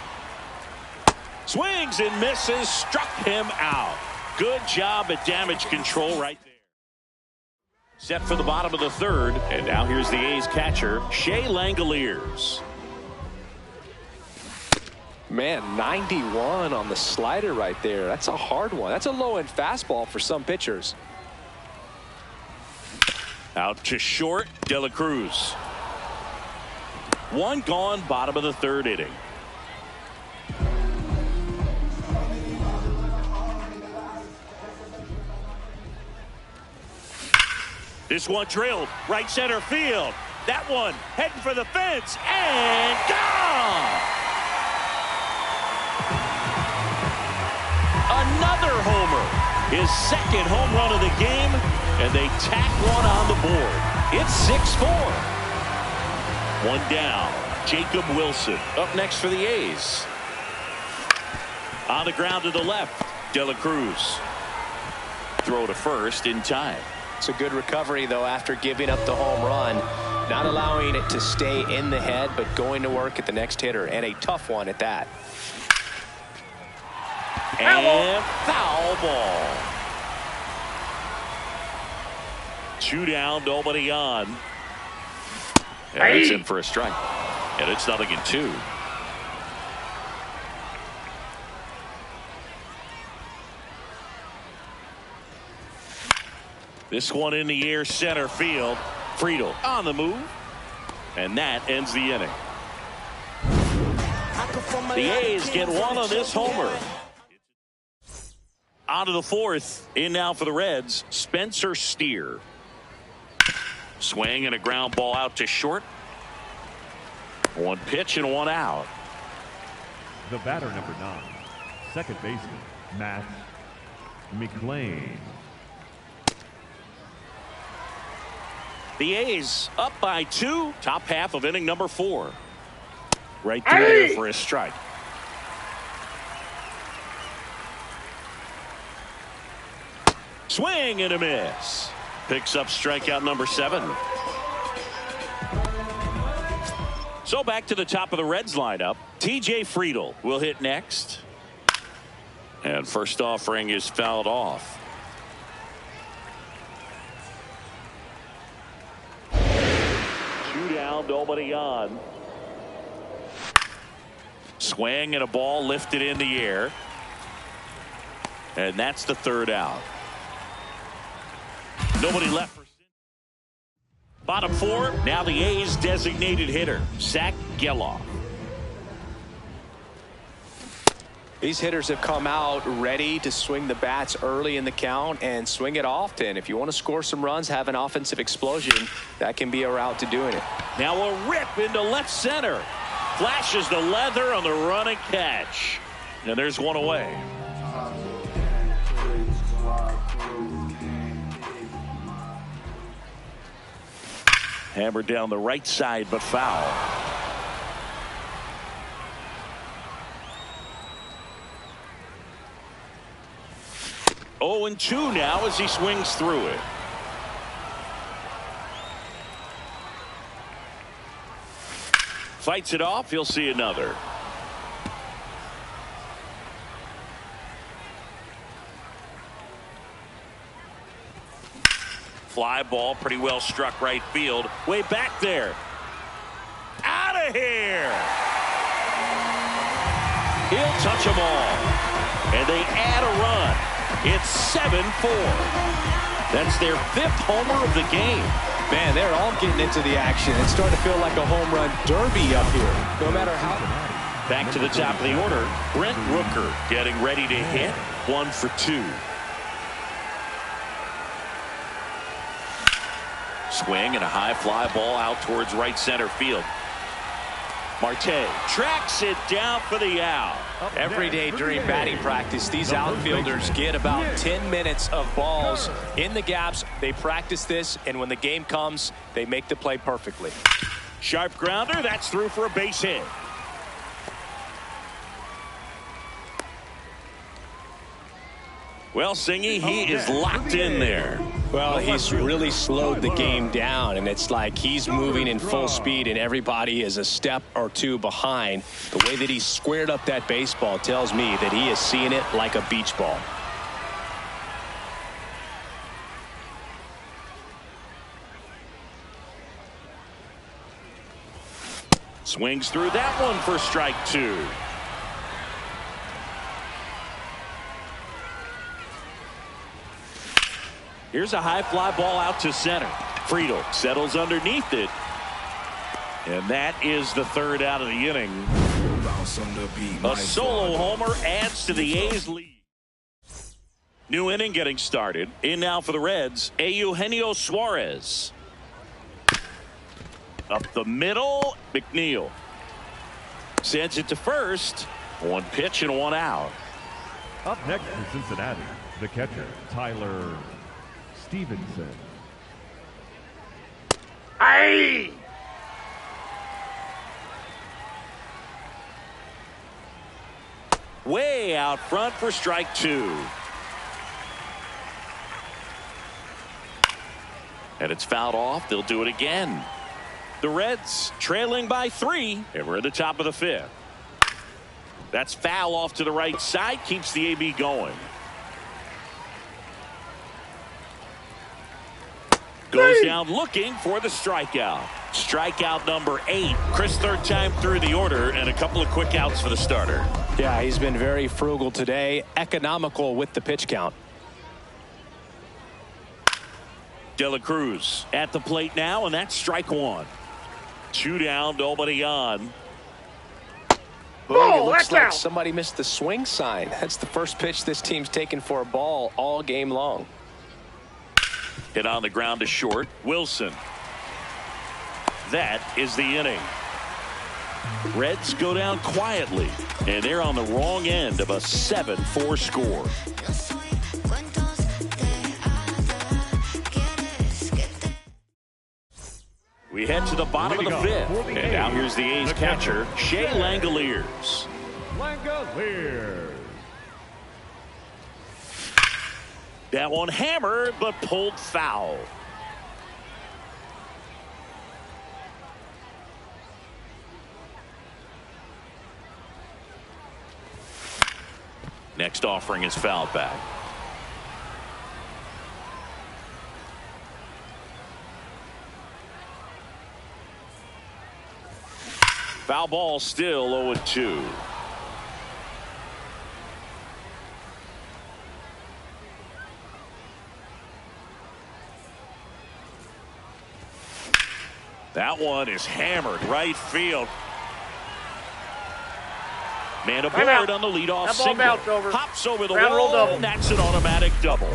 Swings and misses. Struck him out. Good job at damage control right there. Set for the bottom of the 3rd. And now here's the A's catcher, Shea Langoliers. Man, 91 on the slider right there. That's a hard one. That's a low-end fastball for some pitchers. Out to short, De La Cruz. 1 gone, bottom of the 3rd inning. This one drilled right center field. That one heading for the fence and gone. Another homer. His 2nd home run of the game, and they tack 1 on the board. It's 6-4. 1 down. Jacob Wilson up next for the A's. On the ground to the left, De La Cruz. throw to first in time. It's a good recovery, though, after giving up the home run. Not allowing it to stay in the head, but going to work at the next hitter, and a tough one at that. And foul ball. 2 down, nobody on. And it's in for a strike. And it's 0-2. This one in the air, center field. Friedel on the move. And that ends the inning. The A's get one on this homer. On to the fourth. In now for the Reds, Spencer Steer. Swing and a ground ball out to short. 1 pitch and 1 out. The batter, number 9, second baseman, Matt McLean. The A's up by 2. Top half of inning number 4. Right through there for a strike. Swing and a miss. Picks up strikeout number 7. So back to the top of the Reds lineup. TJ Friedel will hit next. And first offering is fouled off. 2 down, nobody on. Swing and a ball lifted in the air. And that's the 3rd out. Nobody left for bottom 4. Now the A's designated hitter, Zach Geloff. These hitters have come out ready to swing the bats early in the count and swing it often. If you want to score some runs, have an offensive explosion, that can be a route to doing it. Now a rip into left center. Flashes the leather on the run and catch. And there's one away. Hammered down the right side, but foul. Oh, and 2 now as he swings through it. Fights it off. He'll see another. Fly ball, pretty well struck right field. Way back there. Out of here. He'll touch them all. And they add a run. It's 7-4. That's their 5th homer of the game. Man, they're all getting into the action. It's starting to feel like a home run derby up here. No matter how. Back to the top of the order. Brent Rooker getting ready to hit. 1 for 2. Swing and a high fly ball out towards right center field. Marte tracks it down for the out. Every day during batting practice, these outfielders get about 10 minutes of balls in the gaps. They practice this, and when the game comes, they make the play perfectly. Sharp grounder. That's through for a base hit. Well, Singy, he is locked in there. Well, he's really slowed the game down, and it's like he's moving in full speed, and everybody is a step or 2 behind. The way that he squared up that baseball tells me that he is seeing it like a beach ball. Swings through that one for strike 2. Here's a high fly ball out to center. Friedel settles underneath it. And that is the 3rd out of the inning. A solo homer adds to the A's lead. New inning getting started. In now for the Reds, Eugenio Suarez. Up the middle, McNeil. Sends it to first. 1 pitch and 1 out. Up next for Cincinnati, the catcher, Tyler Stevenson. Aye! Way out front for strike 2. And it's fouled off. They'll do it again. The Reds trailing by 3, and we're at the top of the 5th. That's foul off to the right side. Keeps the AB going. Goes down looking for the strikeout. Strikeout number 8. Chris, third time through the order, and a couple of quick outs for the starter. Yeah, he's been very frugal today. Economical with the pitch count. De La Cruz at the plate now, and that's strike 1. 2 down, nobody on. Well, it looks like somebody missed the swing sign. That's the first pitch this team's taken for a ball all game long. Hit on the ground to short. Wilson. That is the inning. Reds go down quietly, and they're on the wrong end of a 7-4 score. We head to the bottom of the 5th, and now here's the A's catcher, Shea Langoliers. That one hammered, but pulled foul. Next offering is fouled back. Foul ball, still 0-2. That one is hammered right field. Man aboard on the leadoff single. Hops over the wall, and that's an automatic double.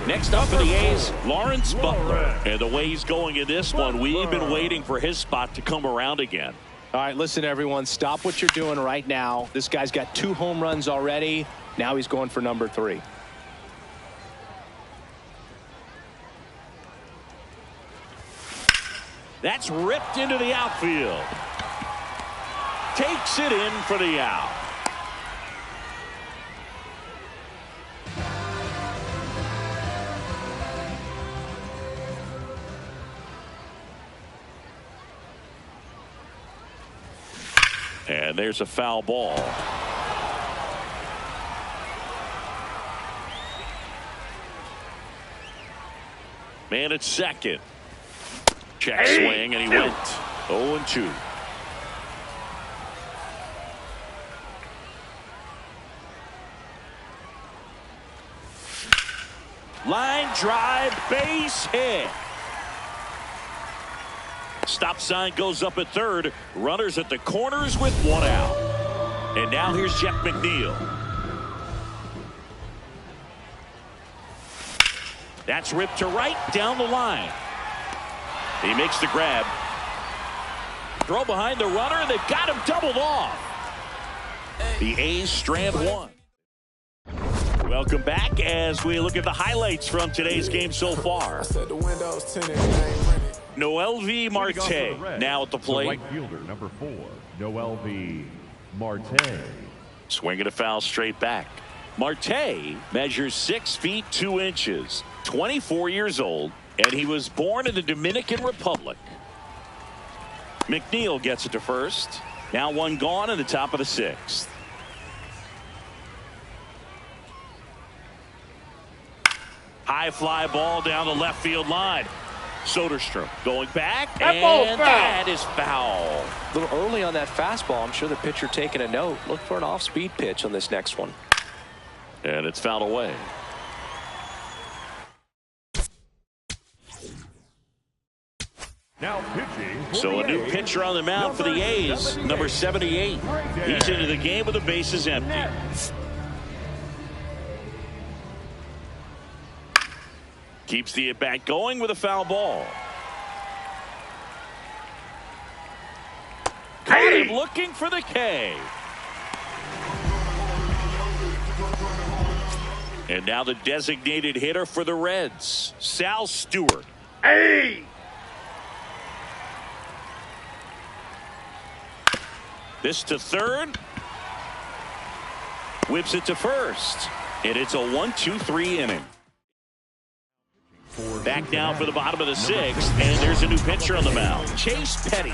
Next up for the A's, Lawrence Butler. And the way he's going in this one, we've been waiting for his spot to come around again. All right, listen, everyone, stop what you're doing right now. This guy's got 2 home runs already. Now he's going for number 3. That's ripped into the outfield. Takes it in for the out. And there's a foul ball. Man at second. Check swing, and he went 0-2. Line drive, base hit. Stop sign goes up at third. Runners at the corners with 1 out. And now here's Jeff McNeil. That's ripped to right down the line. He makes the grab. Throw behind the runner. They've got him doubled off. The A's strand 1. Welcome back as we look at the highlights from today's game so far. Noel V. Marte now at the plate. Right fielder, number 4, Noel V. Marte. Swinging a foul straight back. Marte measures 6 feet 2 inches, 24 years old, and he was born in the Dominican Republic. McNeil gets it to first. Now 1 gone in the top of the 6th. High fly ball down the left field line. Soderstrom going back, and that is foul. A little early on that fastball. I'm sure the pitcher taking a note. Look for an off-speed pitch on this next one. And it's fouled away. Now pitching. So a new pitcher on the mound for the A's, number 78. He's into the game with the bases empty. Keeps the at-bat going with a foul ball. Caught him looking for the K. And now the designated hitter for the Reds, Sal Stewart. This to third. Whips it to first. And it's a 1-2-3 inning. Back now for the bottom of the sixth, and there's a new pitcher on the mound. Chase Petty.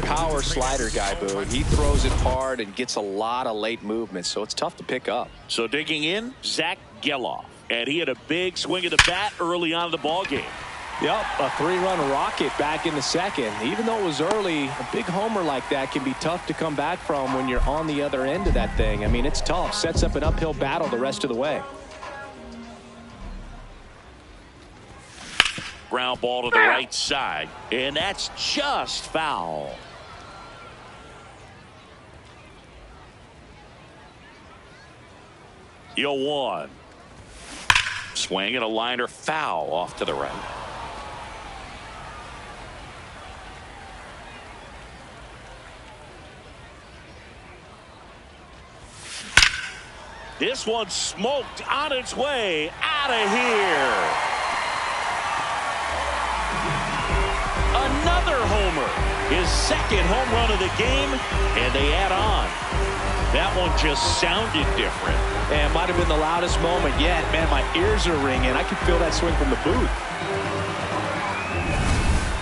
Power slider guy, Boo. He throws it hard and gets a lot of late movement, so it's tough to pick up. So digging in, Zach Geloff. And he had a big swing of the bat early on in the ball game. Yep, a 3-run rocket back in the second. Even though it was early, a big homer like that can be tough to come back from when you're on the other end of that thing. I mean, it's tough. Sets up an uphill battle the rest of the way. Ground ball to the right side, and that's just foul. The 0-1. Swing and a liner foul off to the right. This one smoked on its way out of here. Another homer. His second home run of the game, and they add on. That one just sounded different. And might have been the loudest moment yet. Man, my ears are ringing. I can feel that swing from the booth.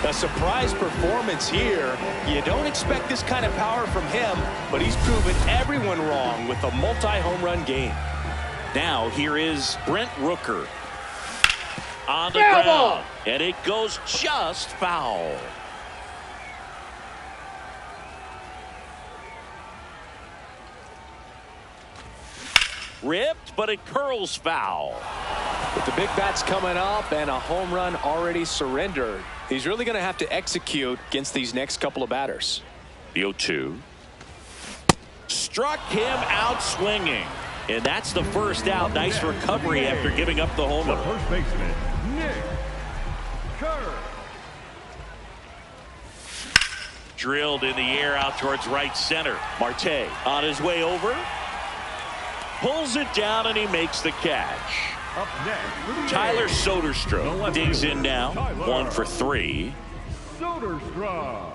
A surprise performance here. You don't expect this kind of power from him, but he's proven everyone wrong with a multi-home run game. Now here is Brent Rooker on the ground, and it goes just foul. Ripped, but it curls foul. With the big bats coming up and a home run already surrendered, he's really going to have to execute against these next couple of batters. The 0-2. Struck him out swinging. And that's the first out. Nice recovery after giving up the homer. The first baseman, Nick Kerr. Drilled in the air out towards right center. Marte on his way over. Pulls it down and he makes the catch. Up next, Tyler Soderstrom digs in now. 1 for 3. Soderstrom.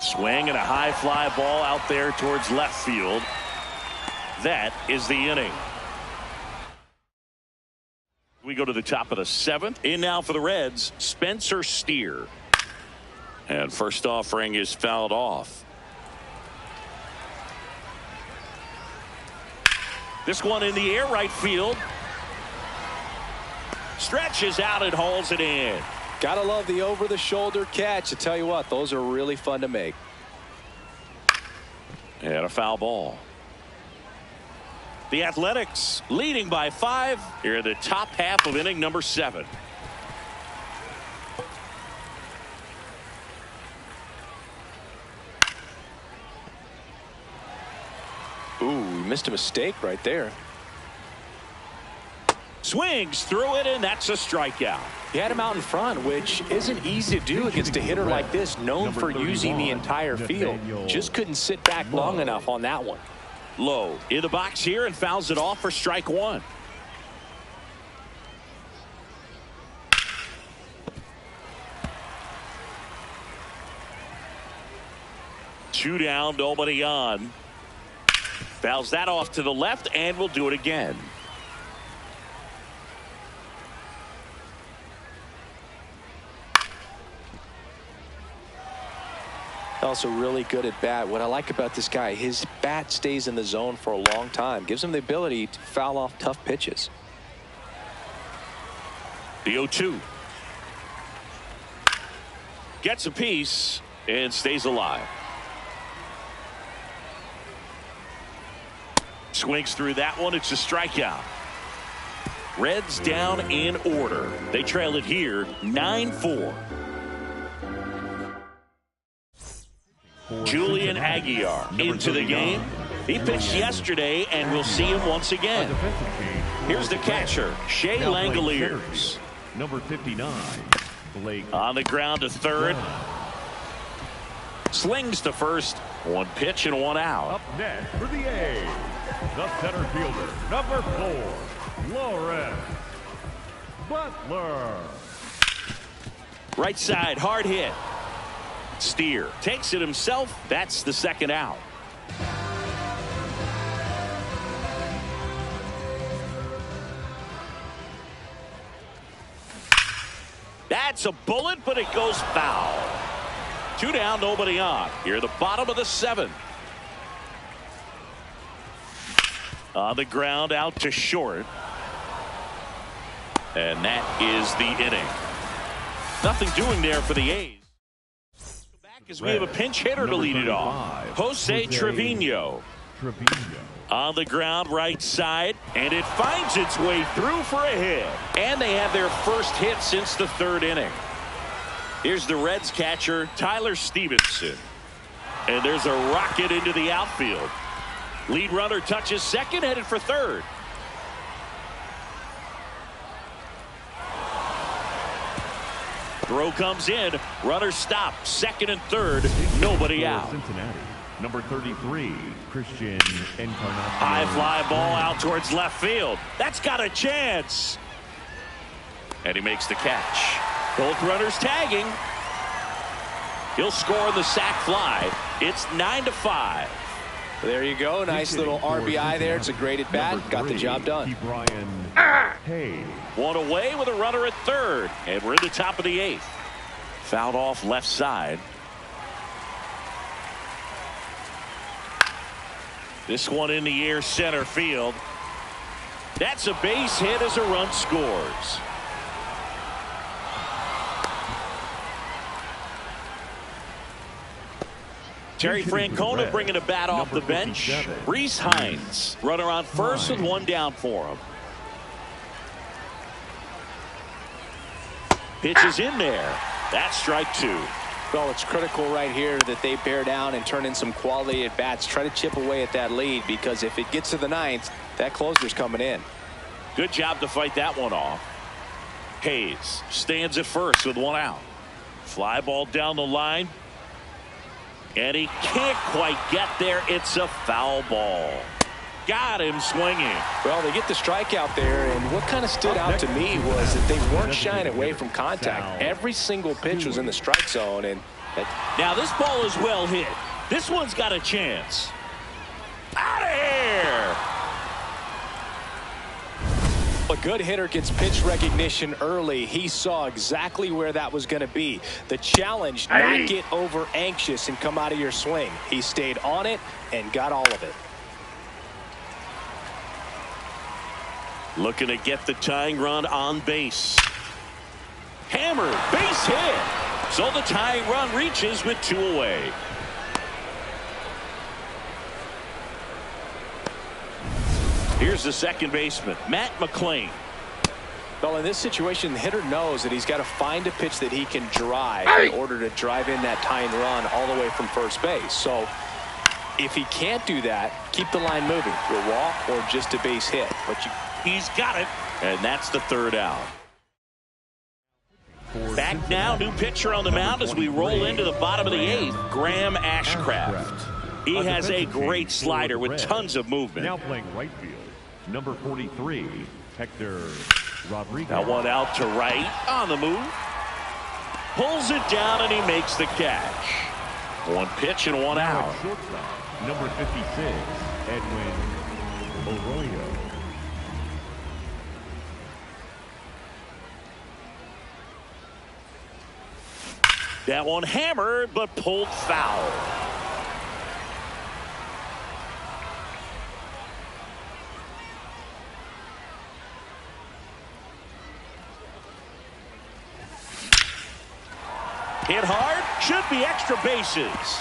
Swing and a high fly ball out there towards left field. That is the inning. We go to the top of the 7th. In now for the Reds, Spencer Steer. And first offering is fouled off. This one in the air, right field. Stretches out and hauls it in. Gotta love the over-the-shoulder catch. I tell you what, those are really fun to make. And a foul ball. The Athletics leading by 5 here in the top half of inning number 7. Ooh, missed a mistake right there. Swings through it, and that's a strikeout. He had him out in front, which isn't easy to do against a hitter like this, known for using the entire field. Just couldn't sit back long enough on that one. Low in the box here and fouls it off for strike 1. Two down, nobody on. Fouls that off to the left, and we'll do it again. Also really good at bat. What I like about this guy, his bat stays in the zone for a long time. Gives him the ability to foul off tough pitches. The 0-2. Gets a piece and stays alive. Swings through that one. It's a strikeout. Reds down in order. They trail it here 9-4. Julian Aguiar into the game. He pitched yesterday, and we'll see him once again. Here's the catcher, Shea Langoliers. Number 59, Blake. On the ground to third. Slings to first. One pitch and one out. Up next for the A's, the center fielder, number 4, Lawrence Butler. Right side, hard hit. Steer takes it himself. That's the second out. That's a bullet, but it goes foul. 2 down, nobody on. Here, the bottom of the 7th. On the ground, out to short. And that is the inning. Nothing doing there for the A's. Back as we have a pinch hitter to lead it off. Jose Trevino. On the ground, right side, and it finds its way through for a hit. And they have their first hit since the 3rd inning. Here's the Reds catcher, Tyler Stevenson. And there's a rocket into the outfield. Lead runner touches second, headed for third. Throw comes in. Runner stops. Second and third. Nobody out. Cincinnati, number 33, Christian Encarnacion. High fly ball out towards left field. That's got a chance. And he makes the catch. Both runners tagging. He'll score the sac fly. It's 9-5. There you go. Nice little RBI there. It's a great at bat. Got the job done. Hey. One away with a runner at third. And we're in the top of the 8th. Fouled off left side. This one in the air, center field. That's a base hit as a run scores. Terry Francona bringing a bat off the bench. Reese Hines, runner on first with 1 down for him. Pitch is in there. That's strike 2. Well, it's critical right here that they bear down and turn in some quality at bats. Try to chip away at that lead, because if it gets to the 9th, that closer's coming in. Good job to fight that one off. Hayes stands at first with 1 out. Fly ball down the line. And he can't quite get there. It's a foul ball. Got him swinging. Well, they get the strikeout there, and what kind of stood out to me was that they weren't shying away from contact. Every single pitch was in the strike zone. And now this ball is well hit. This one's got a chance. Out of here. A good hitter gets pitch recognition early. He saw exactly where that was going to be. The challenge, not get over anxious and come out of your swing. He stayed on it and got all of it. Looking to get the tying run on base. Hammered, base hit. So the tying run reaches with 2 away. Here's the second baseman, Matt McClain. Well, in this situation, the hitter knows that he's got to find a pitch that he can drive in order to drive in that tying run all the way from first base. So if he can't do that, keep the line moving to a walk or just a base hit. But he's got it, and that's the 3rd out. Back now, new pitcher on the mound as we roll into the bottom of the 8th, Graham Ashcraft. He has a great slider with tons of movement. Now playing right field, number 43, Hector Rodriguez. Now 1 out to right on the move. Pulls it down and he makes the catch. 1 pitch and 1 out. Shortstop, number 56, Edwin Arroyo. That one hammered but pulled foul. Hit hard, should be extra bases.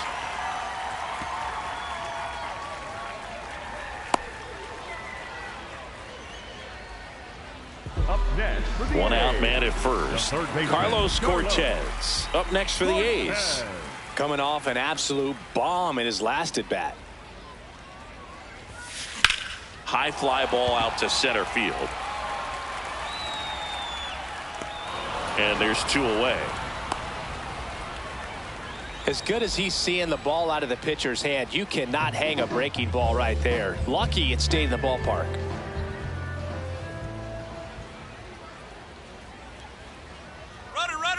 Up next for the 1 out A's, man at first. Carlos Cortez up next for the A's. coming off an absolute bomb in his last at bat. High fly ball out to center field. And there's 2 away. As good as he's seeing the ball out of the pitcher's hand, you cannot hang a breaking ball right there. Lucky it stayed in the ballpark.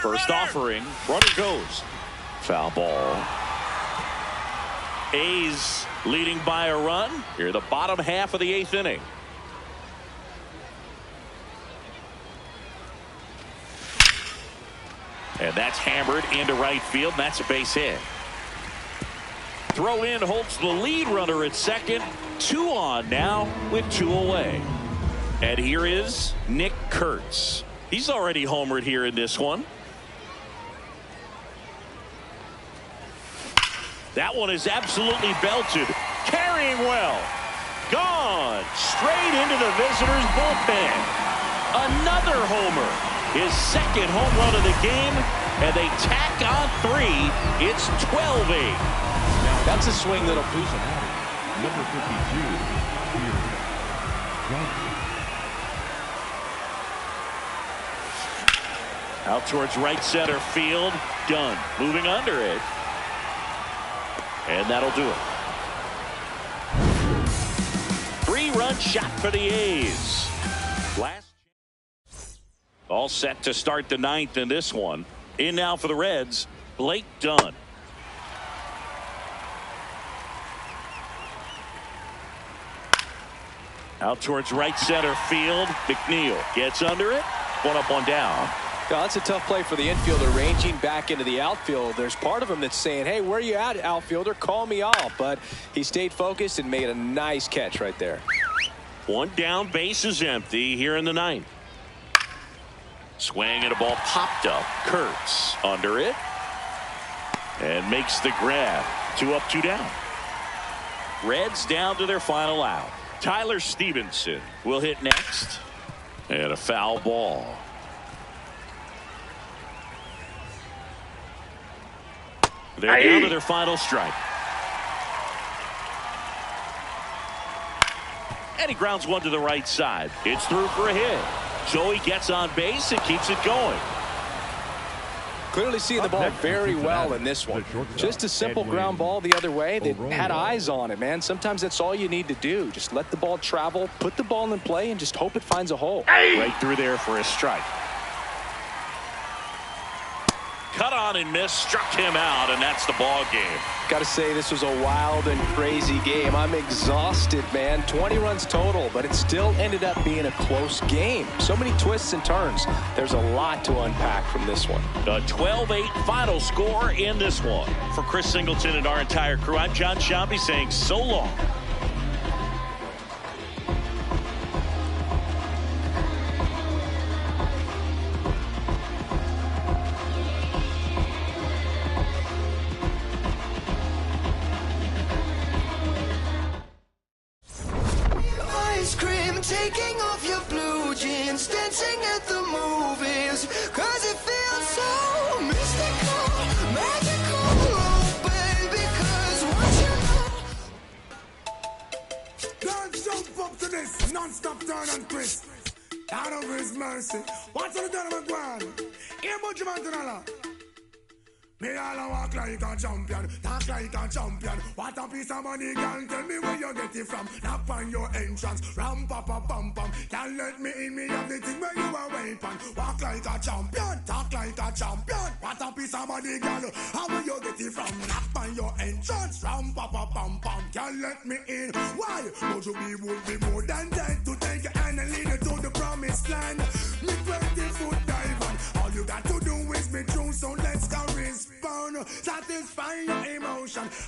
First offering, runner goes. Foul ball. A's leading by a run. Here the bottom half of the 8th inning. And that's hammered into right field, and that's a base hit. Throw in holds the lead runner at second. 2 on now with 2 away. And here is Nick Kurtz. He's already homered here in this one. That one is absolutely belted. Carrying well. Gone. Straight into the visitors' bullpen. Another homer. His second home run of the game. And they tack on 3. It's 12-8. That's a swing that'll boost him. Number 52, Out towards right center field. Done. Moving under it. And that'll do it. 3-run shot for the A's. All set to start the 9th in this one. In now for the Reds, Blake Dunn. Out towards right center field. McNeil gets under it. 1 up, 1 down. Yeah, that's a tough play for the infielder, ranging back into the outfield. There's part of him that's saying, hey, where are you at, outfielder? Call me off. But he stayed focused and made a nice catch right there. 1 down, base is empty here in the 9th. Swing and a ball popped up. Kurtz under it. And makes the grab. 2 up, 2 down. Reds down to their final out. Tyler Stevenson will hit next. And a foul ball. They're down to their final strike. And he grounds one to the right side. It's through for a hit. So he gets on base and keeps it going. Clearly seeing the ball very well in this one. Just a simple ground ball the other way. They had eyes on it, man. Sometimes that's all you need to do. Just let the ball travel, put the ball in play, and just hope it finds a hole. Right through there for a strike. Cut on and miss, struck him out, and that's the ball game. Got to say, this was a wild and crazy game. I'm exhausted, man. 20 runs total, but it still ended up being a close game. So many twists and turns. There's a lot to unpack from this one. A 12-8 final score in this one. For Chris Singleton and our entire crew, I'm John Shambi saying so long. Taking off your blue jeans, dancing at the movies, 'cause it feels so mystical, magical, oh baby, 'cause what you know. Don't jump up to this, non-stop turn and twist. Out of his mercy, what's on the turn of a guan? Here, much man. Me all walk like a champion, talk like a champion. What a piece of money, girl, tell me where you get it from. Knock on your entrance, ram pa pa pam pam. Can't let me in, me have the thing where you are waiting. Walk like a champion, talk like a champion. What a piece of money, girl, how will you get it from? Knock on your entrance, ram pa pa pam pam. Can't let me in, why? Would you be would be more than dead to take your hand and lead you to the promised land? Me 20-foot dive on, all you got to do is be true, so let's go respond. Satisfy your emotion.